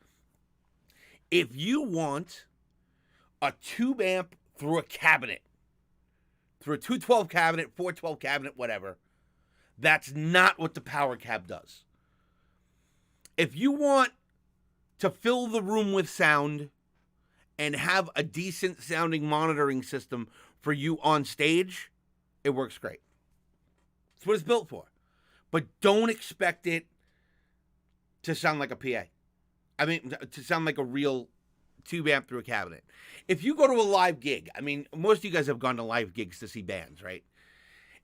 If you want a tube amp through a cabinet, through a 212 cabinet, 412 cabinet, whatever, that's not what the PowerCab does. If you want to fill the room with sound and have a decent sounding monitoring system for you on stage, it works great. That's what it's built for. But don't expect it to sound like a PA. I mean, to sound like a real tube amp through a cabinet. If you go to a live gig, I mean, most of you guys have gone to live gigs to see bands, right?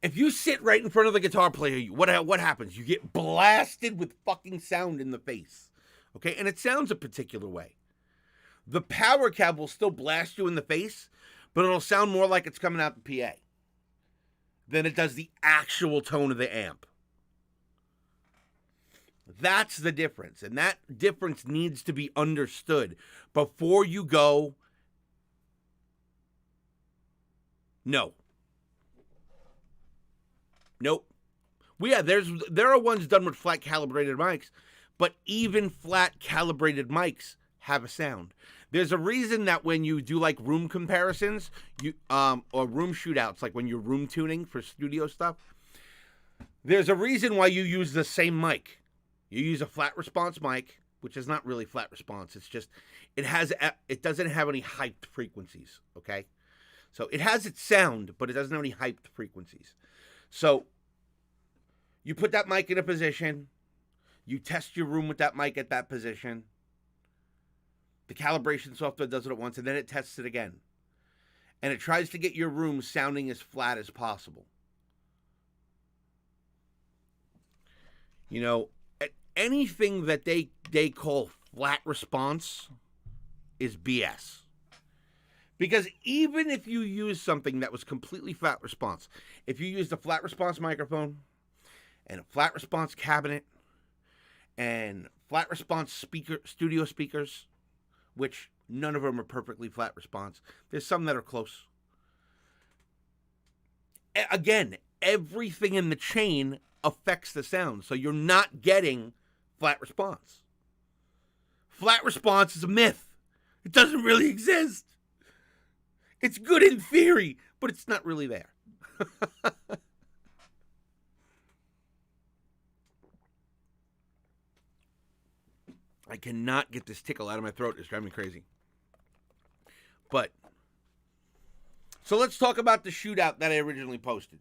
If you sit right in front of the guitar player, what happens? You get blasted with fucking sound in the face, okay? And it sounds a particular way. The PowerCab will still blast you in the face, but it'll sound more like it's coming out the PA than it does the actual tone of the amp. That's the difference, and that difference needs to be understood before you go, no. Nope. Well, yeah, there are ones done with flat calibrated mics, but even flat calibrated mics have a sound. There's a reason that when you do like room comparisons, or room shootouts, like when you're room tuning for studio stuff, there's a reason why you use the same mic. You use a flat response mic, which is not really flat response. It's just, it doesn't have any hyped frequencies, okay? So it has its sound, but it doesn't have any hyped frequencies. So you put that mic in a position, you test your room with that mic at that position. The calibration software does it at once, and then it tests it again. And it tries to get your room sounding as flat as possible. You know, anything that they call flat response is BS. Because even if you use something that was completely flat response, if you used a flat response microphone and a flat response cabinet and flat response studio speakers, which none of them are perfectly flat response. There's some that are close. Again, everything in the chain affects the sound, so you're not getting flat response. Flat response is a myth. It doesn't really exist. It's good in theory, but it's not really there. I cannot get this tickle out of my throat. It's driving me crazy. But, so let's talk about the shootout that I originally posted.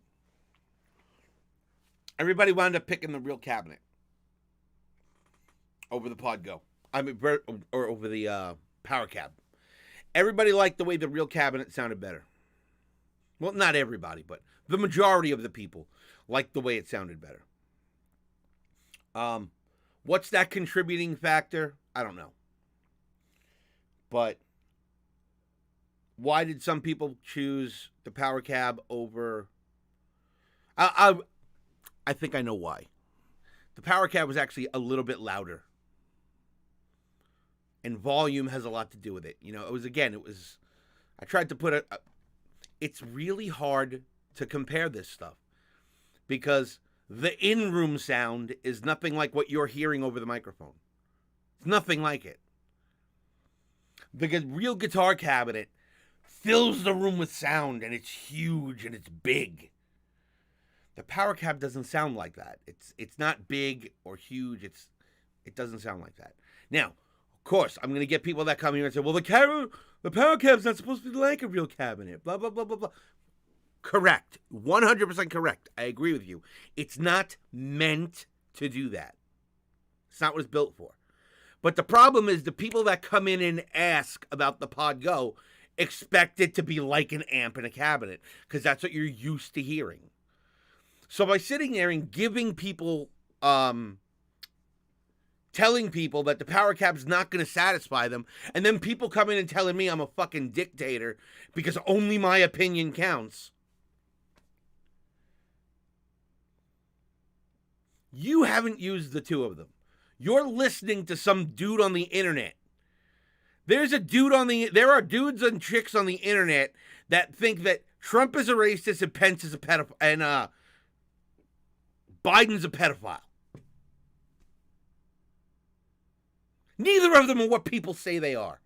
Everybody wound up picking the real cabinet over the PodGo. Or over the PowerCab. Everybody liked the way the real cabinet sounded better. Well, not everybody, but the majority of the people liked the way it sounded better. What's that contributing factor? I don't know. But why did some people choose the PowerCab over... I think I know why. The PowerCab was actually a little bit louder. And volume has a lot to do with it. You know, I tried to put it's really hard to compare this stuff. Because the in-room sound is nothing like what you're hearing over the microphone. It's nothing like it. The real guitar cabinet fills the room with sound, and it's huge and it's big. The PowerCab doesn't sound like that. It's not big or huge. It doesn't sound like that. Now, of course, I'm going to get people that come here and say, well, the PowerCab's not supposed to be like a real cabinet, blah, blah, blah, blah, blah. Correct. 100% correct. I agree with you. It's not meant to do that. It's not what it's built for. But the problem is the people that come in and ask about the PodGo expect it to be like an amp in a cabinet because that's what you're used to hearing. So by sitting there and giving people, telling people that the PowerCab's not going to satisfy them, and then people come in and telling me I'm a fucking dictator because only my opinion counts. You haven't used the two of them. You're listening to some dude on the internet. There are dudes and chicks on the internet that think that Trump is a racist and Pence is a pedophile and Biden's a pedophile. Neither of them are what people say they are.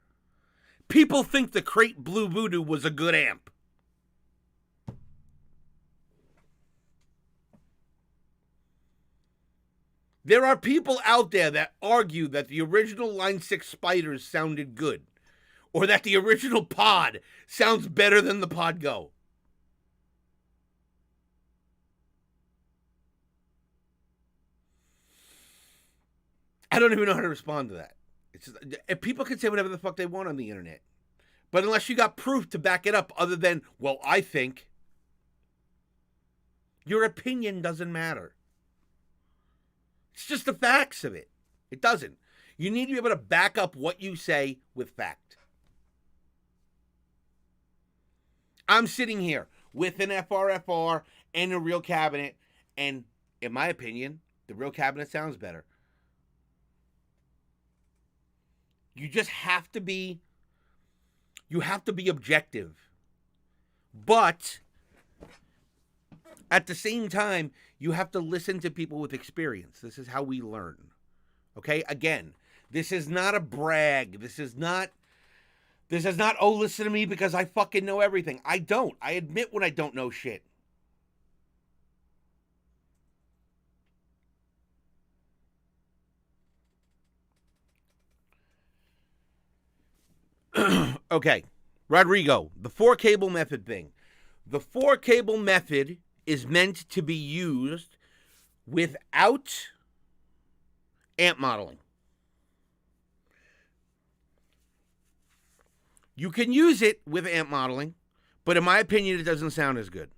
People think the Crate Blue Voodoo was a good amp. There are people out there that argue that the original Line 6 Spiders sounded good, or that the original Pod sounds better than the PodGo. I don't even know how to respond to that. People can say whatever the fuck they want on the internet. But unless you got proof to back it up other than, well, I think, your opinion doesn't matter. It's just the facts of it. It doesn't. You need to be able to back up what you say with fact. I'm sitting here with an FRFR and a real cabinet, and in my opinion, the real cabinet sounds better. You just have to be objective. But at the same time, you have to listen to people with experience. This is how we learn. Okay? Again, this is not a brag. This is not, oh, listen to me because I fucking know everything. I don't. I admit when I don't know shit. Okay, Rodrigo, the 4-cable method thing. The 4-cable method is meant to be used without amp modeling. You can use it with amp modeling, but in my opinion, it doesn't sound as good.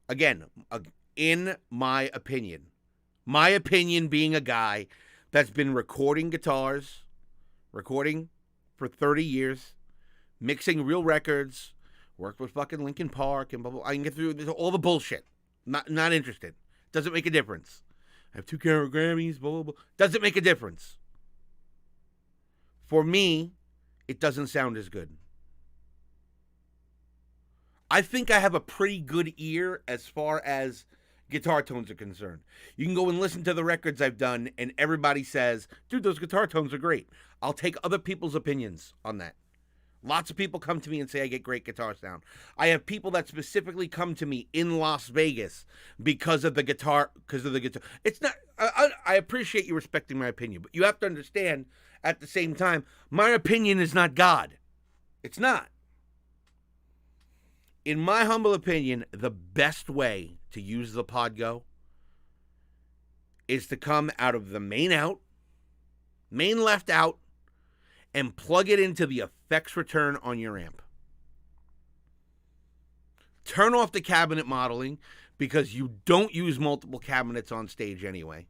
Again, in my opinion being a guy that's been recording guitars, for 30 years, mixing real records, worked with fucking Linkin Park and blah, blah, blah. I can get through all the bullshit. Not interested. Doesn't make a difference. I have 2 Grammys, blah, blah, blah. Doesn't make a difference. For me, it doesn't sound as good. I think I have a pretty good ear as far as guitar tones are concerned. You can go and listen to the records I've done, and everybody says, dude, those guitar tones are great. I'll take other people's opinions on that. Lots of people come to me and say I get great guitar sound. I have people that specifically come to me in Las Vegas because of the guitar. It's not. I appreciate you respecting my opinion, but you have to understand at the same time, my opinion is not God. It's not. In my humble opinion, the best way to use the PodGo is to come out of the main left out, and plug it into the effects return on your amp. Turn off the cabinet modeling because you don't use multiple cabinets on stage anyway.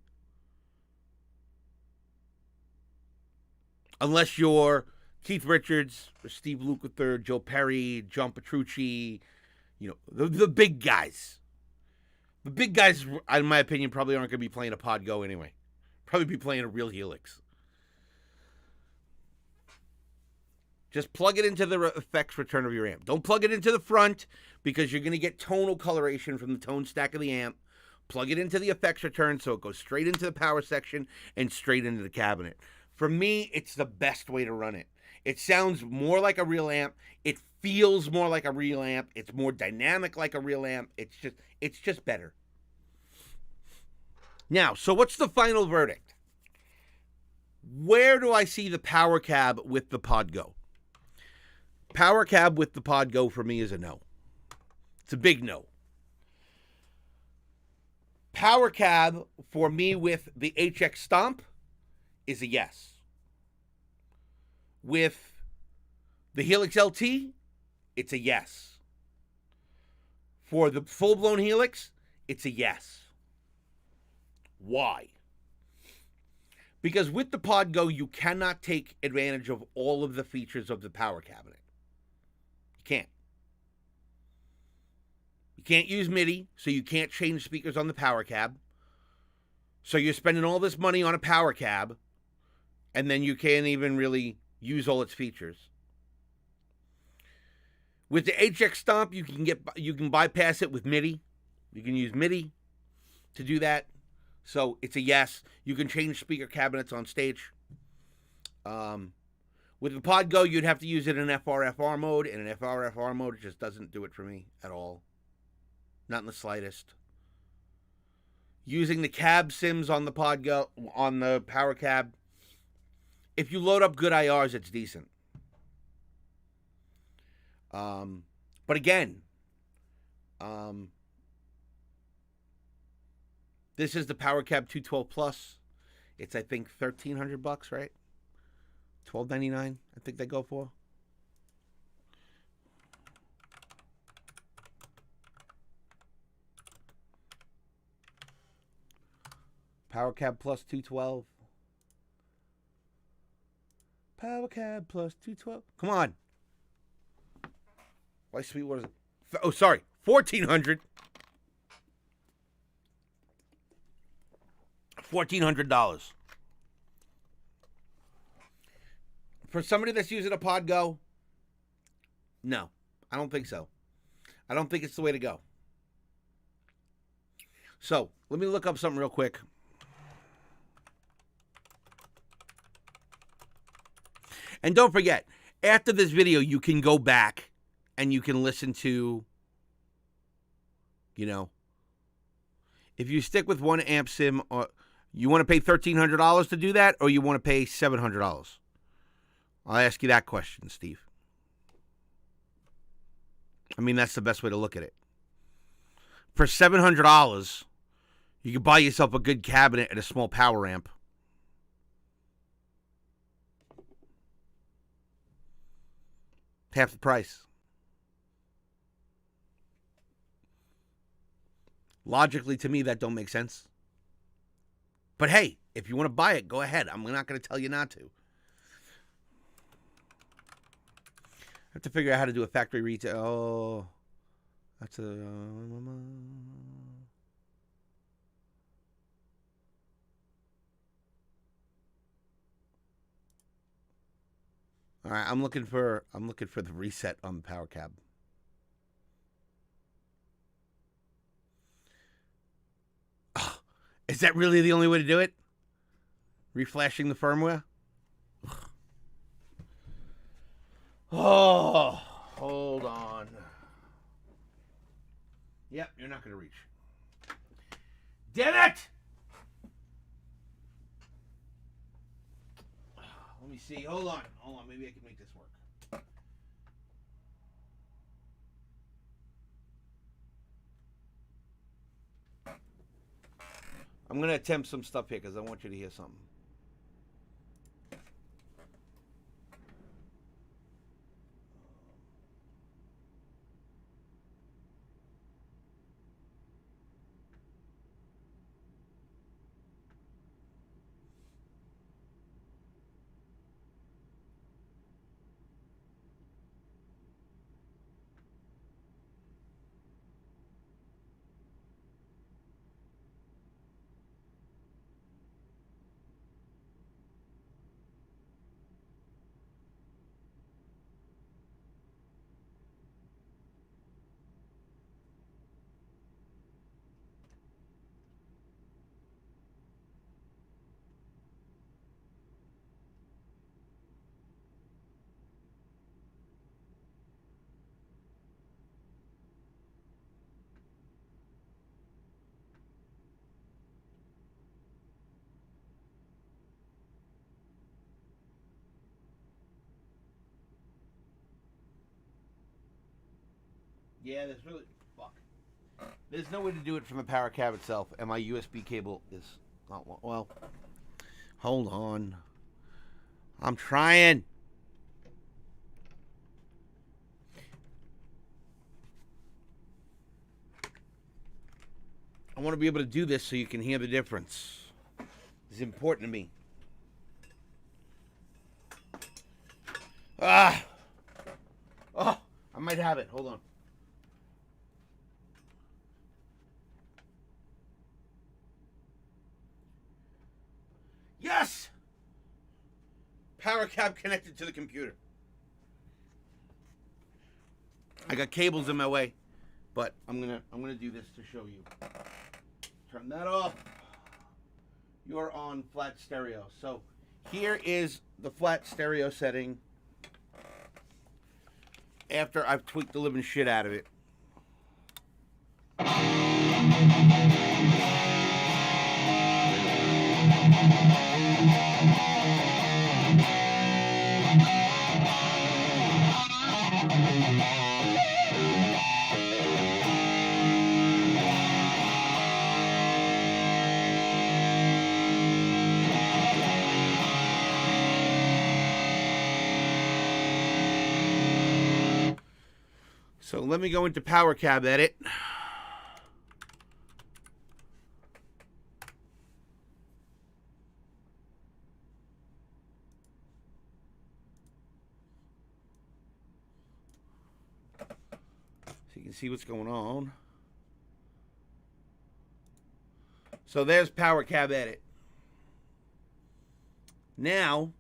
Unless you're Keith Richards, or Steve Lukather, Joe Perry, John Petrucci, the big guys. The big guys, in my opinion, probably aren't going to be playing a PodGo anyway. Probably be playing a real Helix. Just plug it into the effects return of your amp. Don't plug it into the front because you're going to get tonal coloration from the tone stack of the amp. Plug it into the effects return so it goes straight into the power section and straight into the cabinet. For me, it's the best way to run it. It sounds more like a real amp. It feels more like a real amp. It's more dynamic like a real amp. It's just better. Now, so what's the final verdict? Where do I see the PowerCab with the PodGo? PowerCab with the PodGo for me is a no. It's a big no. PowerCab for me with the HX Stomp is a yes. With the Helix LT, it's a yes. For the full-blown Helix, it's a yes. Why? Because with the PodGo, you cannot take advantage of all of the features of the power cabinet. You can't. You can't use MIDI, so you can't change speakers on the PowerCab. So you're spending all this money on a PowerCab, and then you can't even really use all its features. With the HX Stomp, you can bypass it with MIDI. You can use MIDI to do that. So it's a yes. You can change speaker cabinets on stage. With the PodGo, you'd have to use it in FRFR mode. In an FRFR mode, it just doesn't do it for me at all. Not in the slightest. Using the cab sims on the PodGo, on the PowerCab, if you load up good IRs, it's decent. But again, this is the PowerCab 212 Plus. It's, I think, $1,300, right? $1,299, I think they go for. PowerCab Plus 212. PowerCab Plus 212. Come on. Why sweet? What is it? Oh, sorry. $1,400. $1,400. For somebody that's using a PodGo, no, I don't think so. I don't think it's the way to go. So, let me look up something real quick. And don't forget, after this video, you can go back and you can listen to, you know, if you stick with one amp sim, or you want to pay $1,300 to do that, or you want to pay $700? I'll ask you that question, Steve. I mean, that's the best way to look at it. For $700, you can buy yourself a good cabinet and a small power amp. Half the price. Logically, to me, that don't make sense. But hey, if you want to buy it, go ahead. I'm not going to tell you not to. I have to figure out how to do a factory retail. Oh, that's a... All right, I'm looking for the reset on the PowerCab. Oh, is that really the only way to do it? Reflashing the firmware? Oh, hold on. Yep, you're not going to reach. Damn it! Let me see. Hold on. Maybe I can make this work. I'm going to attempt some stuff here because I want you to hear something. Yeah, there's really... Fuck. There's no way to do it from the PowerCab itself, and my USB cable is not... Well, hold on. I'm trying. I want to be able to do this so you can hear the difference. It's important to me. Ah! Oh, I might have it. Hold on. Yes! PowerCab connected to the computer. I got cables in my way, but I'm gonna do this to show you. Turn that off. You're on flat stereo. So here is the flat stereo setting after I've tweaked the living shit out of it. So let me go into PowerCab edit. So you can see what's going on. So there's PowerCab edit. Now,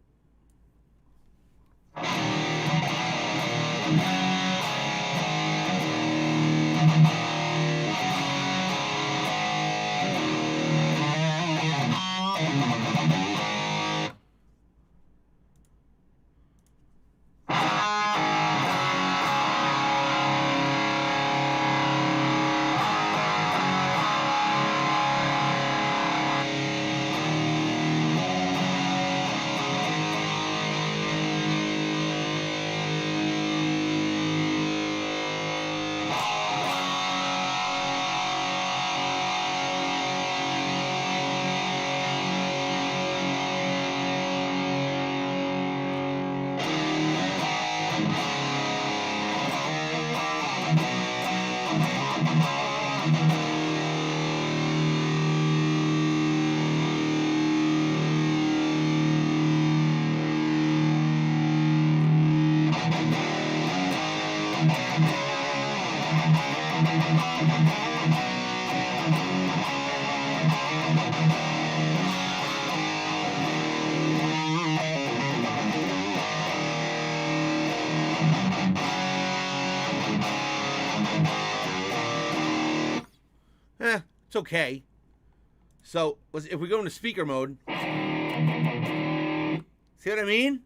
it's okay. So if we go into speaker mode, see what I mean?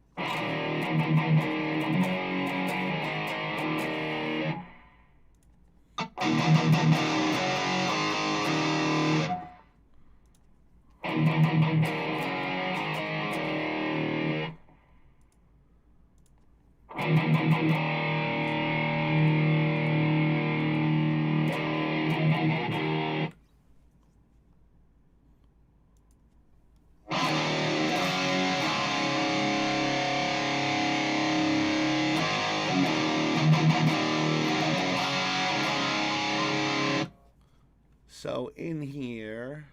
So in here,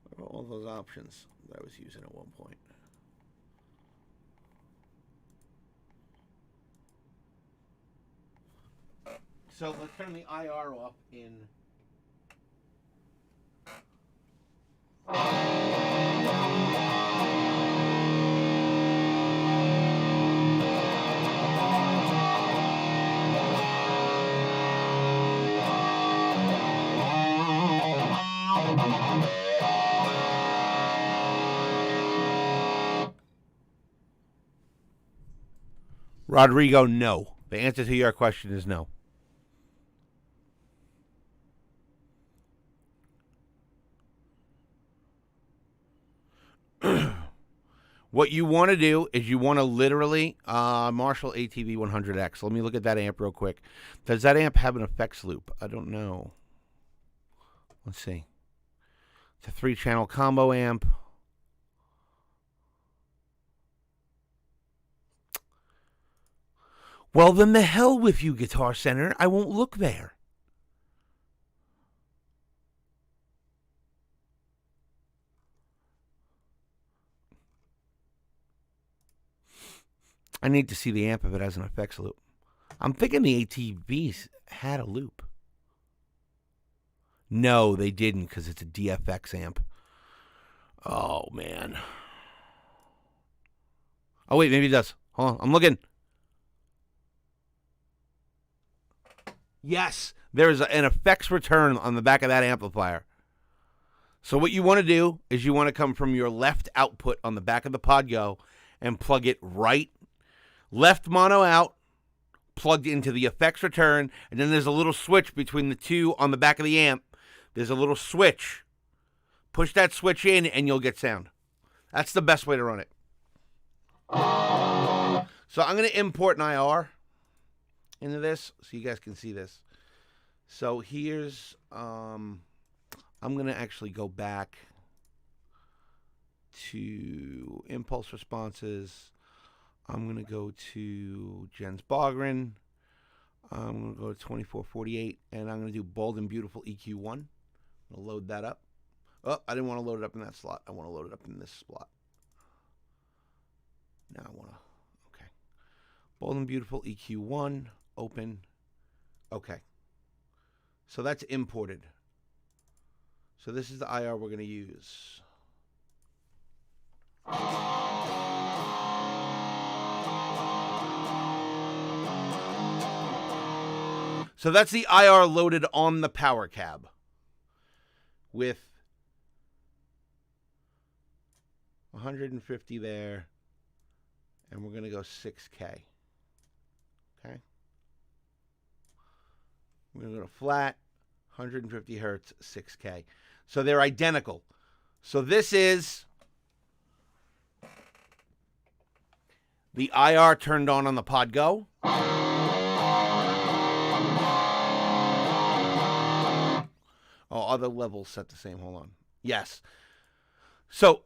what are all those options that I was using at one point? So let's turn the IR off in. Rodrigo, no. The answer to your question is no. What you want to do is you want to literally Marshall ATV 100X. Let me look at that amp real quick. Does that amp have an effects loop? I don't know. Let's see. It's a 3-channel combo amp. Well, then the hell with you, Guitar Center. I won't look there. I need to see the amp if it has an effects loop. I'm thinking the ATVs had a loop. No, they didn't because it's a DFX amp. Oh, man. Oh, wait, maybe it does. Hold on, I'm looking. Yes, there is an effects return on the back of that amplifier. So what you want to do is you want to come from your left output on the back of the PodGo and plug it right, left mono out, plugged into the effects return, and then there's a little switch between the two on the back of the amp. There's a little switch. Push that switch in and you'll get sound. That's the best way to run it. So I'm going to import an IR into this so you guys can see this. So here's, I'm going to actually go back to impulse responses. I'm going to go to Jens Bogren. I'm going to go to 2448, and I'm going to do Bold and Beautiful EQ1. I'll load that up. Oh, I didn't want to load it up in that slot. I want to load it up in this slot. Now I want to, okay. Bold and Beautiful EQ1, open. Okay. So that's imported. So this is the IR we're going to use. So that's the IR loaded on the PowerCab with 150 there, and we're going to go 6K. Okay? We're going to go to flat, 150 hertz, 6K. So they're identical. So this is the IR turned on the PodGo. Oh, other levels set the same. Hold on. Yes. So,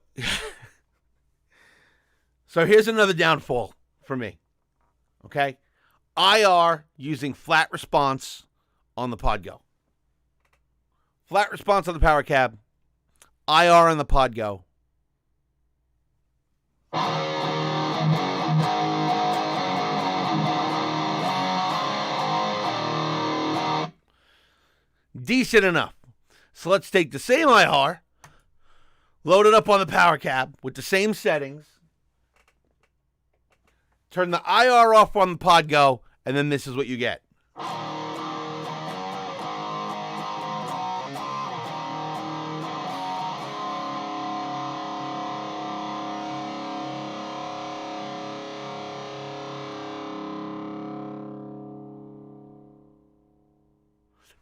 so here's another downfall for me. Okay? IR using flat response on the PodGo. Flat response on the PowerCab. IR on the PodGo. Decent enough. So let's take the same IR, load it up on the PowerCab with the same settings, turn the IR off on the PodGo, and then this is what you get.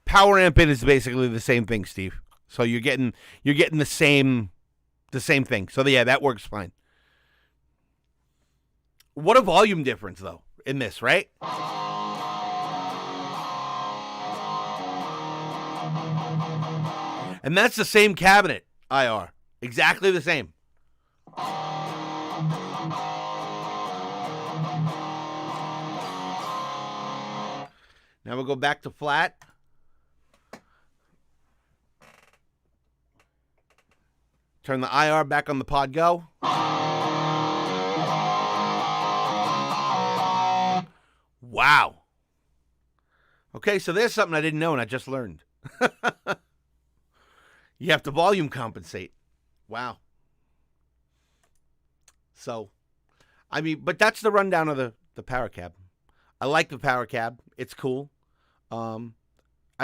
Power amp in is basically the same thing, Steve. So you're getting the same thing. So yeah, that works fine. What a volume difference though in this, right? And that's the same cabinet IR. Exactly the same. Now we'll go back to flat. Turn the IR back on the PodGo. Wow. Okay, so there's something I didn't know and I just learned. You have to volume compensate. Wow. So, I mean, but that's the rundown of the PowerCab. I like the PowerCab. It's cool. I've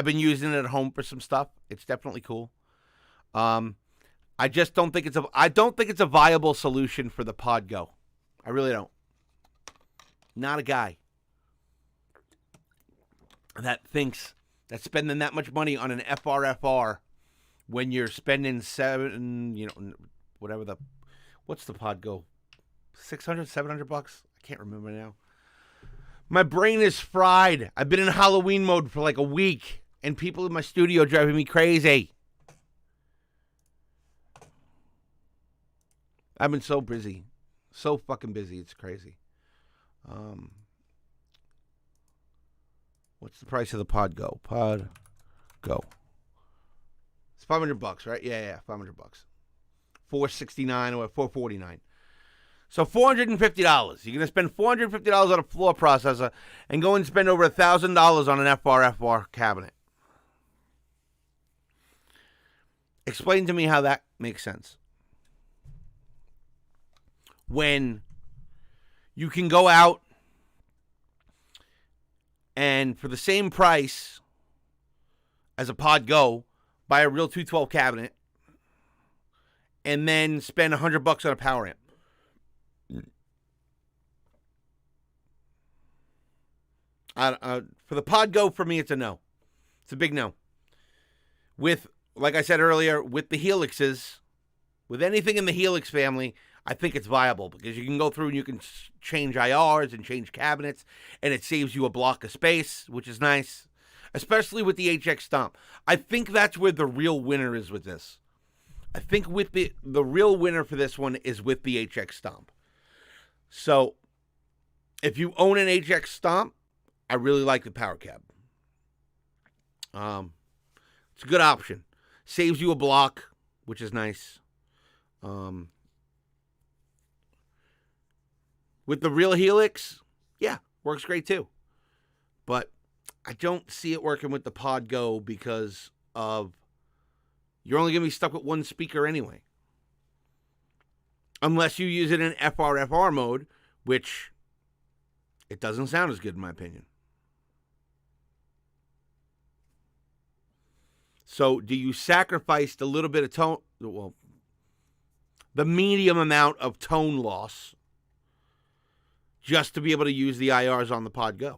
been using it at home for some stuff. It's definitely cool. I just don't think it's a viable solution for the PodGo. I really don't. Not a guy that thinks that spending that much money on an FRFR when you're spending what's the PodGo? $600, $700? I can't remember now. My brain is fried. I've been in Halloween mode for like a week, and people in my studio driving me crazy. I've been so busy. So fucking busy. It's crazy. What's the price of the PodGo? PodGo. It's $500, right? Yeah, $500. $469 or $449. So $450. You're going to spend $450 on a floor processor and go and spend over $1,000 on an FRFR cabinet. Explain to me how that makes sense. When you can go out and for the same price as a PodGo, buy a Real 212 cabinet and then spend $100 on a power amp. For the PodGo, for me, it's a no. It's a big no. With, like I said earlier, with the Helixes, with anything in the Helix family, I think it's viable because you can go through and you can change IRs and change cabinets, and it saves you a block of space, which is nice, especially with the HX Stomp. I think that's where the real winner is with this. I think with the real winner for this one is with the HX Stomp. So, if you own an HX Stomp, I really like the PowerCab. It's a good option. Saves you a block, which is nice. With the Real Helix, yeah, works great too. But I don't see it working with the PodGo because of you're only going to be stuck with one speaker anyway. Unless you use it in FRFR mode, which it doesn't sound as good in my opinion. So do you sacrifice the little bit of tone, well, the medium amount of tone loss just to be able to use the IRs on the PodGo?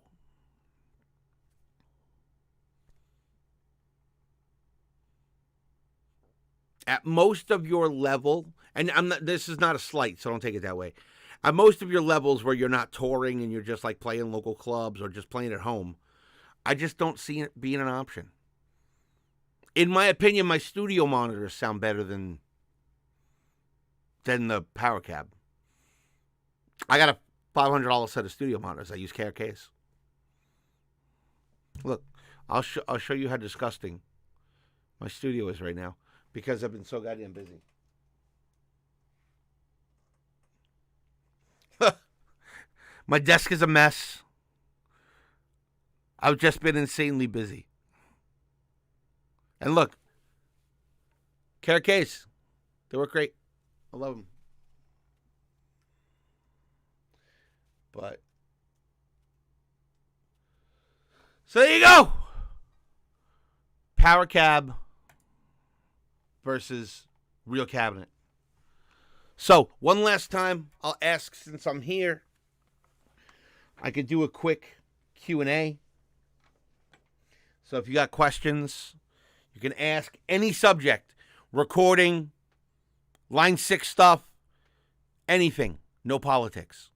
At most of your level, and this is not a slight, so don't take it that way. At most of your levels where you're not touring and you're just like playing local clubs or just playing at home, I just don't see it being an option. In my opinion, my studio monitors sound better than the PowerCab. I got a $500 set of studio monitors. I use KRKs. Look, I'll show you how disgusting my studio is right now because I've been so goddamn busy. My desk is a mess. I've just been insanely busy. And look, KRKs, they work great. I love them. But, so there you go. PowerCab versus Real Cabinet. So, one last time, I'll ask since I'm here, I could do a quick Q&A. So if you got questions, you can ask any subject, recording, Line 6 stuff, anything, no politics.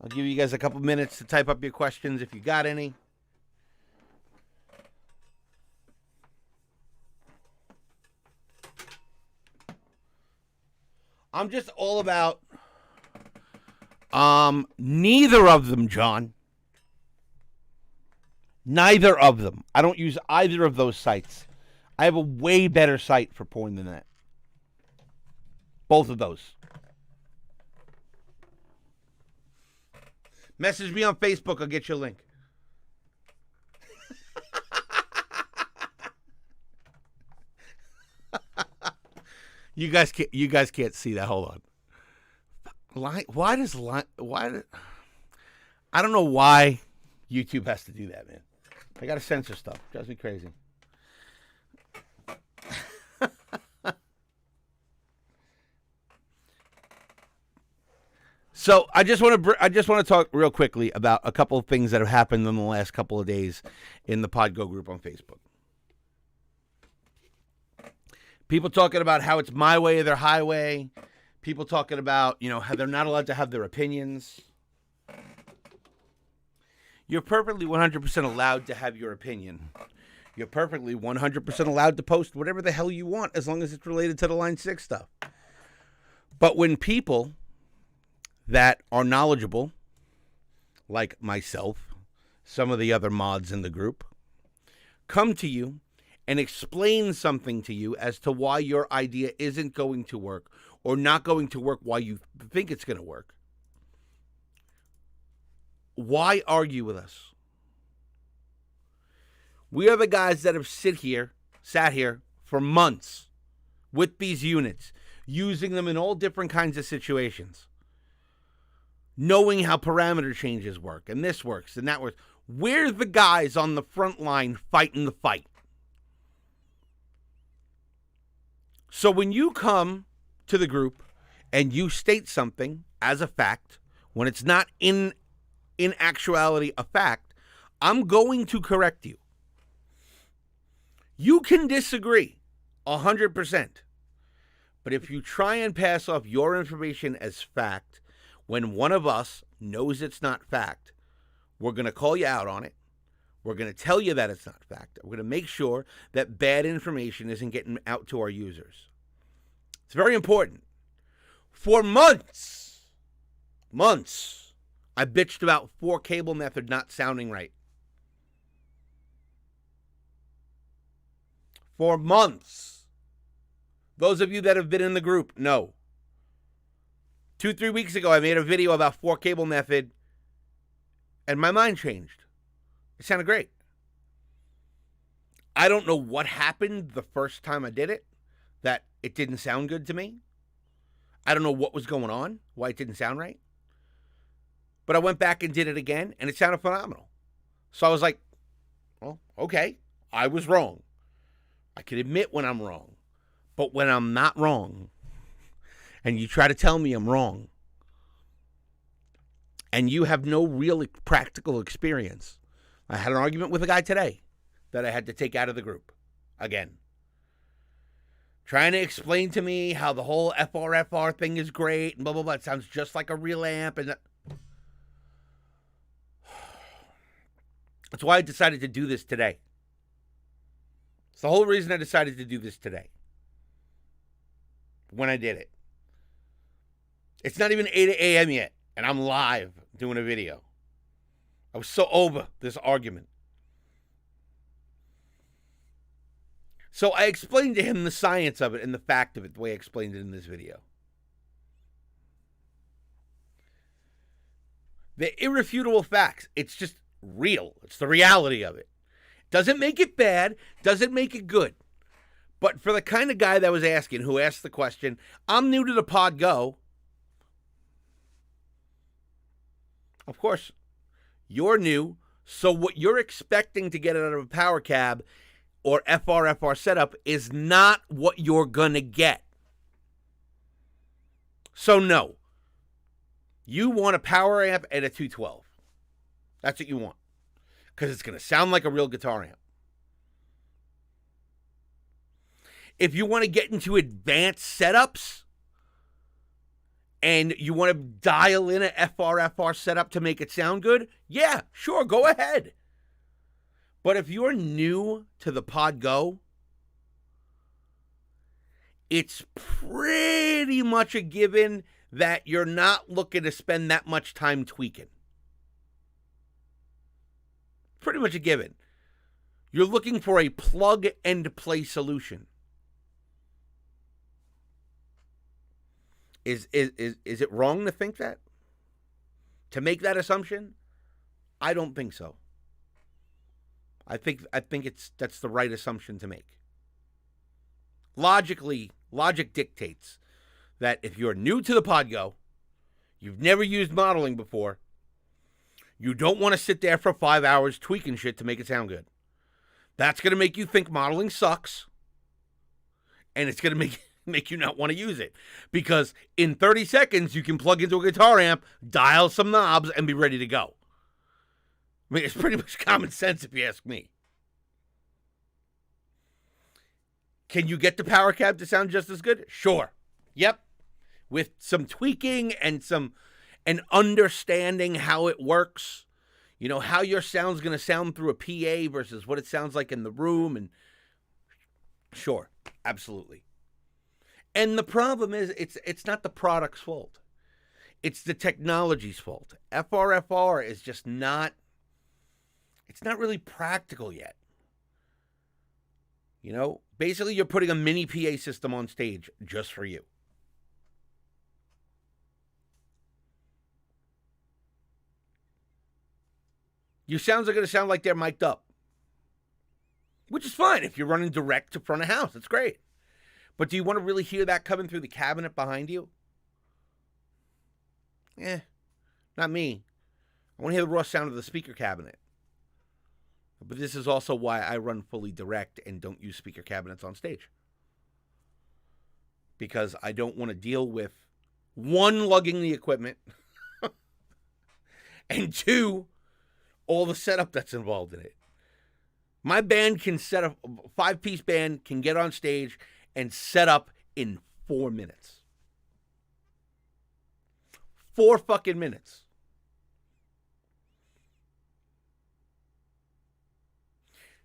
I'll give you guys a couple minutes to type up your questions if you got any. I'm just all about neither of them, John. Neither of them. I don't use either of those sites. I have a way better site for porn than that. Both of those. Message me on Facebook. I'll get you a link. You guys can't see that. Hold on. I don't know why YouTube has to do that, man. I gotta censor stuff. It drives me crazy. So I just want to talk real quickly about a couple of things that have happened in the last couple of days in the PodGo group on Facebook. People talking about how it's my way or their highway. People talking about, how they're not allowed to have their opinions. You're perfectly 100% allowed to have your opinion. You're perfectly 100% allowed to post whatever the hell you want as long as it's related to the Line 6 stuff. But when people that are knowledgeable, like myself some of the other mods in the group, come to you and explain something to you as to why your idea isn't going to work or not going to work, why you think it's going to work, why argue with us? We are the guys that have sat here for months with these units, using them in all different kinds of situations, knowing how parameter changes work, and this works, and that works. We're the guys on the front line fighting the fight. So when you come to the group and you state something as a fact, when it's not in actuality a fact, I'm going to correct you. You can disagree 100%. But if you try and pass off your information as fact, when one of us knows it's not fact, we're going to call you out on it. We're going to tell you that it's not fact. We're going to make sure that bad information isn't getting out to our users. It's very important. For months, I bitched about 4-cable method not sounding right. For months. Those of you that have been in the group know. 2-3 weeks ago, I made a video about 4-cable method, and my mind changed. It sounded great. I don't know what happened the first time I did it, that it didn't sound good to me. I don't know what was going on, why it didn't sound right. But I went back and did it again, and it sounded phenomenal. So I was like, well, okay, I was wrong. I can admit when I'm wrong. But when I'm not wrong, and you try to tell me I'm wrong, and you have no real practical experience. I had an argument with a guy today that I had to take out of the group again. Trying to explain to me how the whole FRFR thing is great and blah, blah, blah. It sounds just like a real amp. And that's why I decided to do this today. It's the whole reason I decided to do this today. When I did it. It's not even 8 a.m. yet, and I'm live doing a video. I was so over this argument. So I explained to him the science of it and the fact of it, the way I explained it in this video. The irrefutable facts. It's just real. It's the reality of it. Doesn't make it bad. Doesn't make it good. But for the kind of guy that was asking, who asked the question, I'm new to the PodGo. Of course, you're new, so what you're expecting to get out of a PowerCab or FRFR setup is not what you're going to get. So no, you want a power amp and a 212. That's what you want, because it's going to sound like a real guitar amp. If you want to get into advanced setups and you want to dial in an FRFR setup to make it sound good, yeah, sure, go ahead. But if you're new to the PodGo, it's pretty much a given that you're not looking to spend that much time tweaking. Pretty much a given. You're looking for a plug-and-play solution. Is it wrong to think that? To make that assumption? I don't think so. I think that's the right assumption to make. Logic dictates that if you're new to the PodGo, you've never used modeling before, you don't want to sit there for 5 hours tweaking shit to make it sound good. That's going to make you think modeling sucks, and it's going to make you not want to use it. Because in 30 seconds, you can plug into a guitar amp, dial some knobs, and be ready to go. I mean, it's pretty much common sense if you ask me. Can you get the PowerCab to sound just as good? Sure. Yep. With some tweaking and understanding how it works. You know, how your sound's going to sound through a PA versus what it sounds like in the room. And sure, absolutely. And the problem is, it's not the product's fault. It's the technology's fault. FRFR is just not It's not really practical yet. You know, basically you're putting a mini PA system on stage just for you. Your sounds are going to sound like they're mic'd up, which is fine if you're running direct to front of house. It's great. But do you want to really hear that coming through the cabinet behind you? Not me. I want to hear the raw sound of the speaker cabinet. But this is also why I run fully direct and don't use speaker cabinets on stage. Because I don't want to deal with, one, lugging the equipment, and two, all the setup that's involved in it. My band can set up, a 5-piece band can get on stage and set up in 4 minutes. 4 fucking minutes.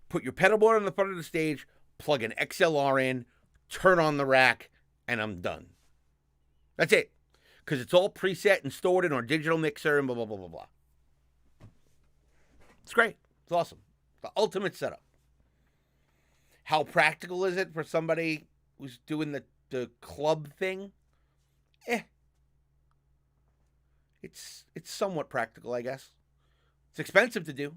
Put your pedal board on the front of the stage, plug an XLR in, turn on the rack, and I'm done. That's it. Because it's all preset and stored in our digital mixer and blah, blah, blah, blah, blah. It's great. It's awesome. The ultimate setup. How practical is it for somebody who's doing the club thing? It's somewhat practical, I guess. It's expensive to do.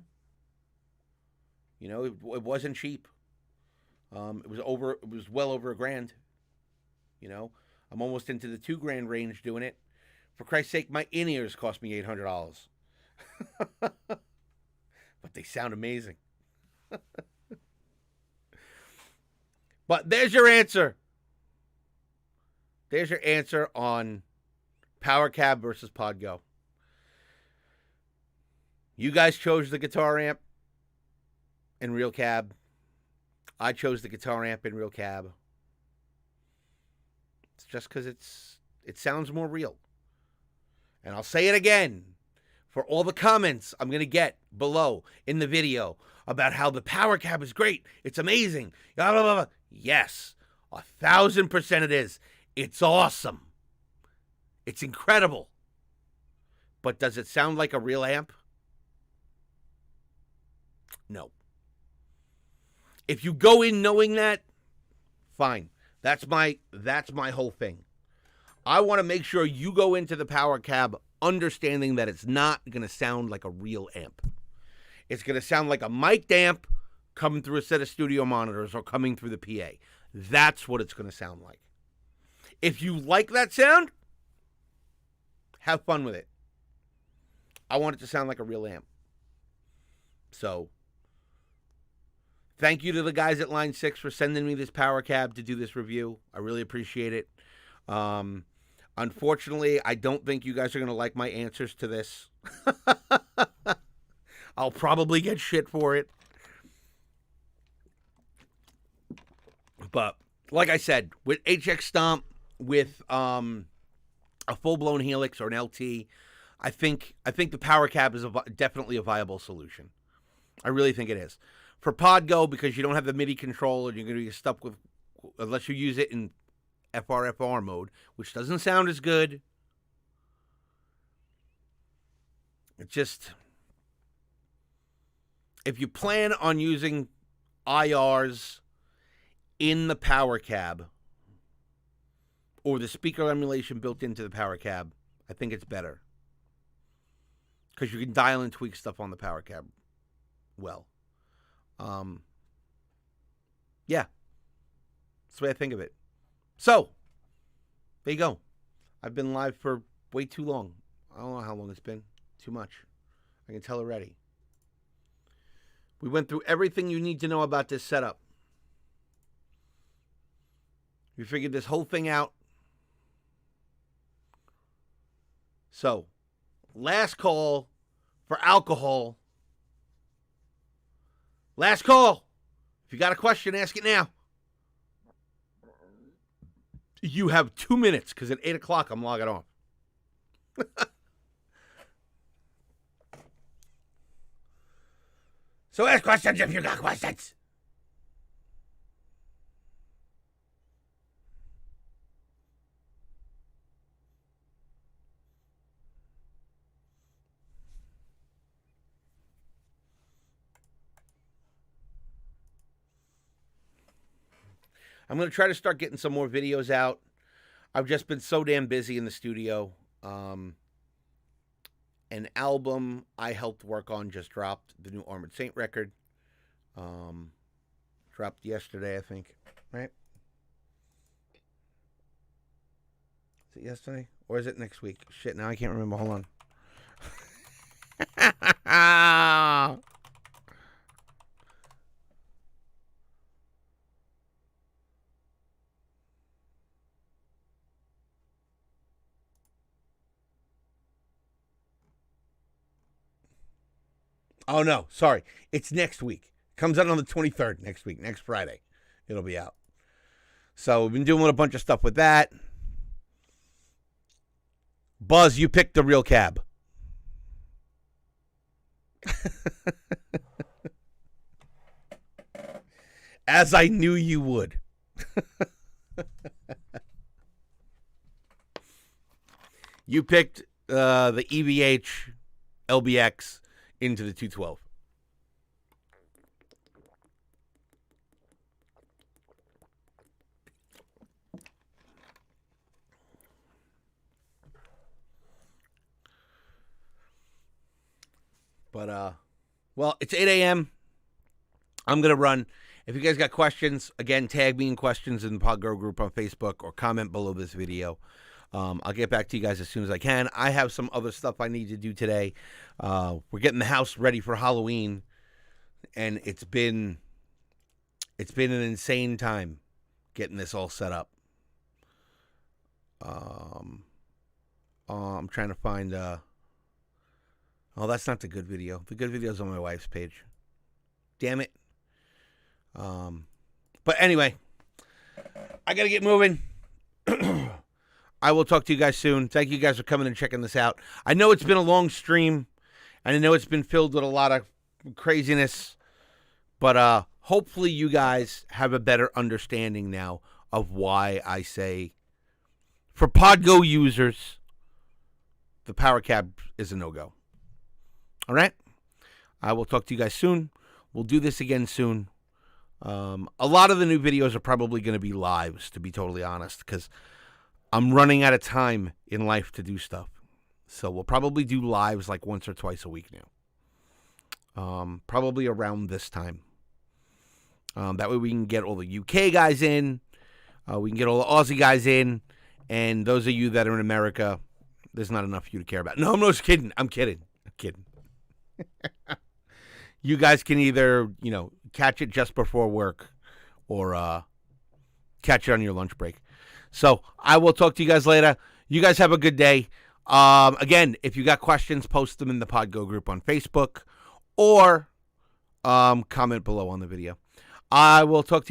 You know, it wasn't cheap. It was well over $1,000. You know, I'm almost into the $2,000 range doing it. For Christ's sake, my in-ears cost me $800. But they sound amazing. But there's your answer. There's your answer on PowerCab versus PodGo. You guys chose the guitar amp in Real Cab. I chose the guitar amp in Real Cab. It's just because it sounds more real. And I'll say it again for all the comments I'm going to get below in the video about how the PowerCab is great. It's amazing. Blah, blah, blah, blah. Yes, 1,000% it is. It's awesome. It's incredible. But does it sound like a real amp? No. If you go in knowing that, fine. That's my whole thing. I want to make sure you go into the PowerCab understanding that it's not going to sound like a real amp. It's going to sound like a mic'd amp coming through a set of studio monitors or coming through the PA. That's what it's going to sound like. If you like that sound, have fun with it. I want it to sound like a real amp. So, thank you to the guys at Line 6 for sending me this PowerCab to do this review. I really appreciate it. Unfortunately, I don't think you guys are going to like my answers to this. I'll probably get shit for it. But, like I said, with HX Stomp, with a full-blown Helix or an LT, I think the PowerCab is definitely a viable solution. I really think it is. For PodGo, because you don't have the MIDI control and you're going to be stuck with, unless you use it in FRFR mode, which doesn't sound as good. It just, if you plan on using IRs in the PowerCab or the speaker emulation built into the PowerCab, I think it's better. Because you can dial and tweak stuff on the PowerCab well. Yeah. That's the way I think of it. So, there you go. I've been live for way too long. I don't know how long it's been. Too much. I can tell already. We went through everything you need to know about this setup. We figured this whole thing out. So, last call for alcohol. Last call. If you got a question, ask it now. You have 2 minutes, because at 8 o'clock I'm logging off. So ask questions if you got questions. I'm going to try to start getting some more videos out. I've just been so damn busy in the studio. An album I helped work on just dropped, the new Armored Saint record. Dropped yesterday, I think. Right? Is it yesterday? Or is it next week? Shit, now I can't remember. Hold on. Oh, no. Sorry. It's next week. Comes out on the 23rd next week. Next Friday. It'll be out. So we've been doing a bunch of stuff with that. Buzz, you picked the Real Cab. As I knew you would. You picked the EVH LBX into the 212. But, well, it's 8 a.m. I'm going to run. If you guys got questions, again, tag me in questions in the PodGo group on Facebook or comment below this video. I'll get back to you guys as soon as I can. I have some other stuff I need to do today. We're getting the house ready for Halloween, and it's been an insane time getting this all set up. I'm trying to find... Oh, that's not the good video. The good video's on my wife's page. Damn it. But anyway, I got to get moving. I will talk to you guys soon. Thank you guys for coming and checking this out. I know it's been a long stream, and I know it's been filled with a lot of craziness, but hopefully you guys have a better understanding now of why I say, for PodGo users, the PowerCab is a no-go. All right? I will talk to you guys soon. We'll do this again soon. A lot of the new videos are probably going to be lives, to be totally honest, because I'm running out of time in life to do stuff. So we'll probably do lives like once or twice a week now. Probably around this time. That way we can get all the UK guys in. We can get all the Aussie guys in. And those of you that are in America, there's not enough for you to care about. No, I'm just kidding. I'm kidding. You guys can either, catch it just before work or catch it on your lunch break. So I will talk to you guys later. You guys have a good day. Again, if you got questions, post them in the PodGo group on Facebook or comment below on the video. I will talk to you.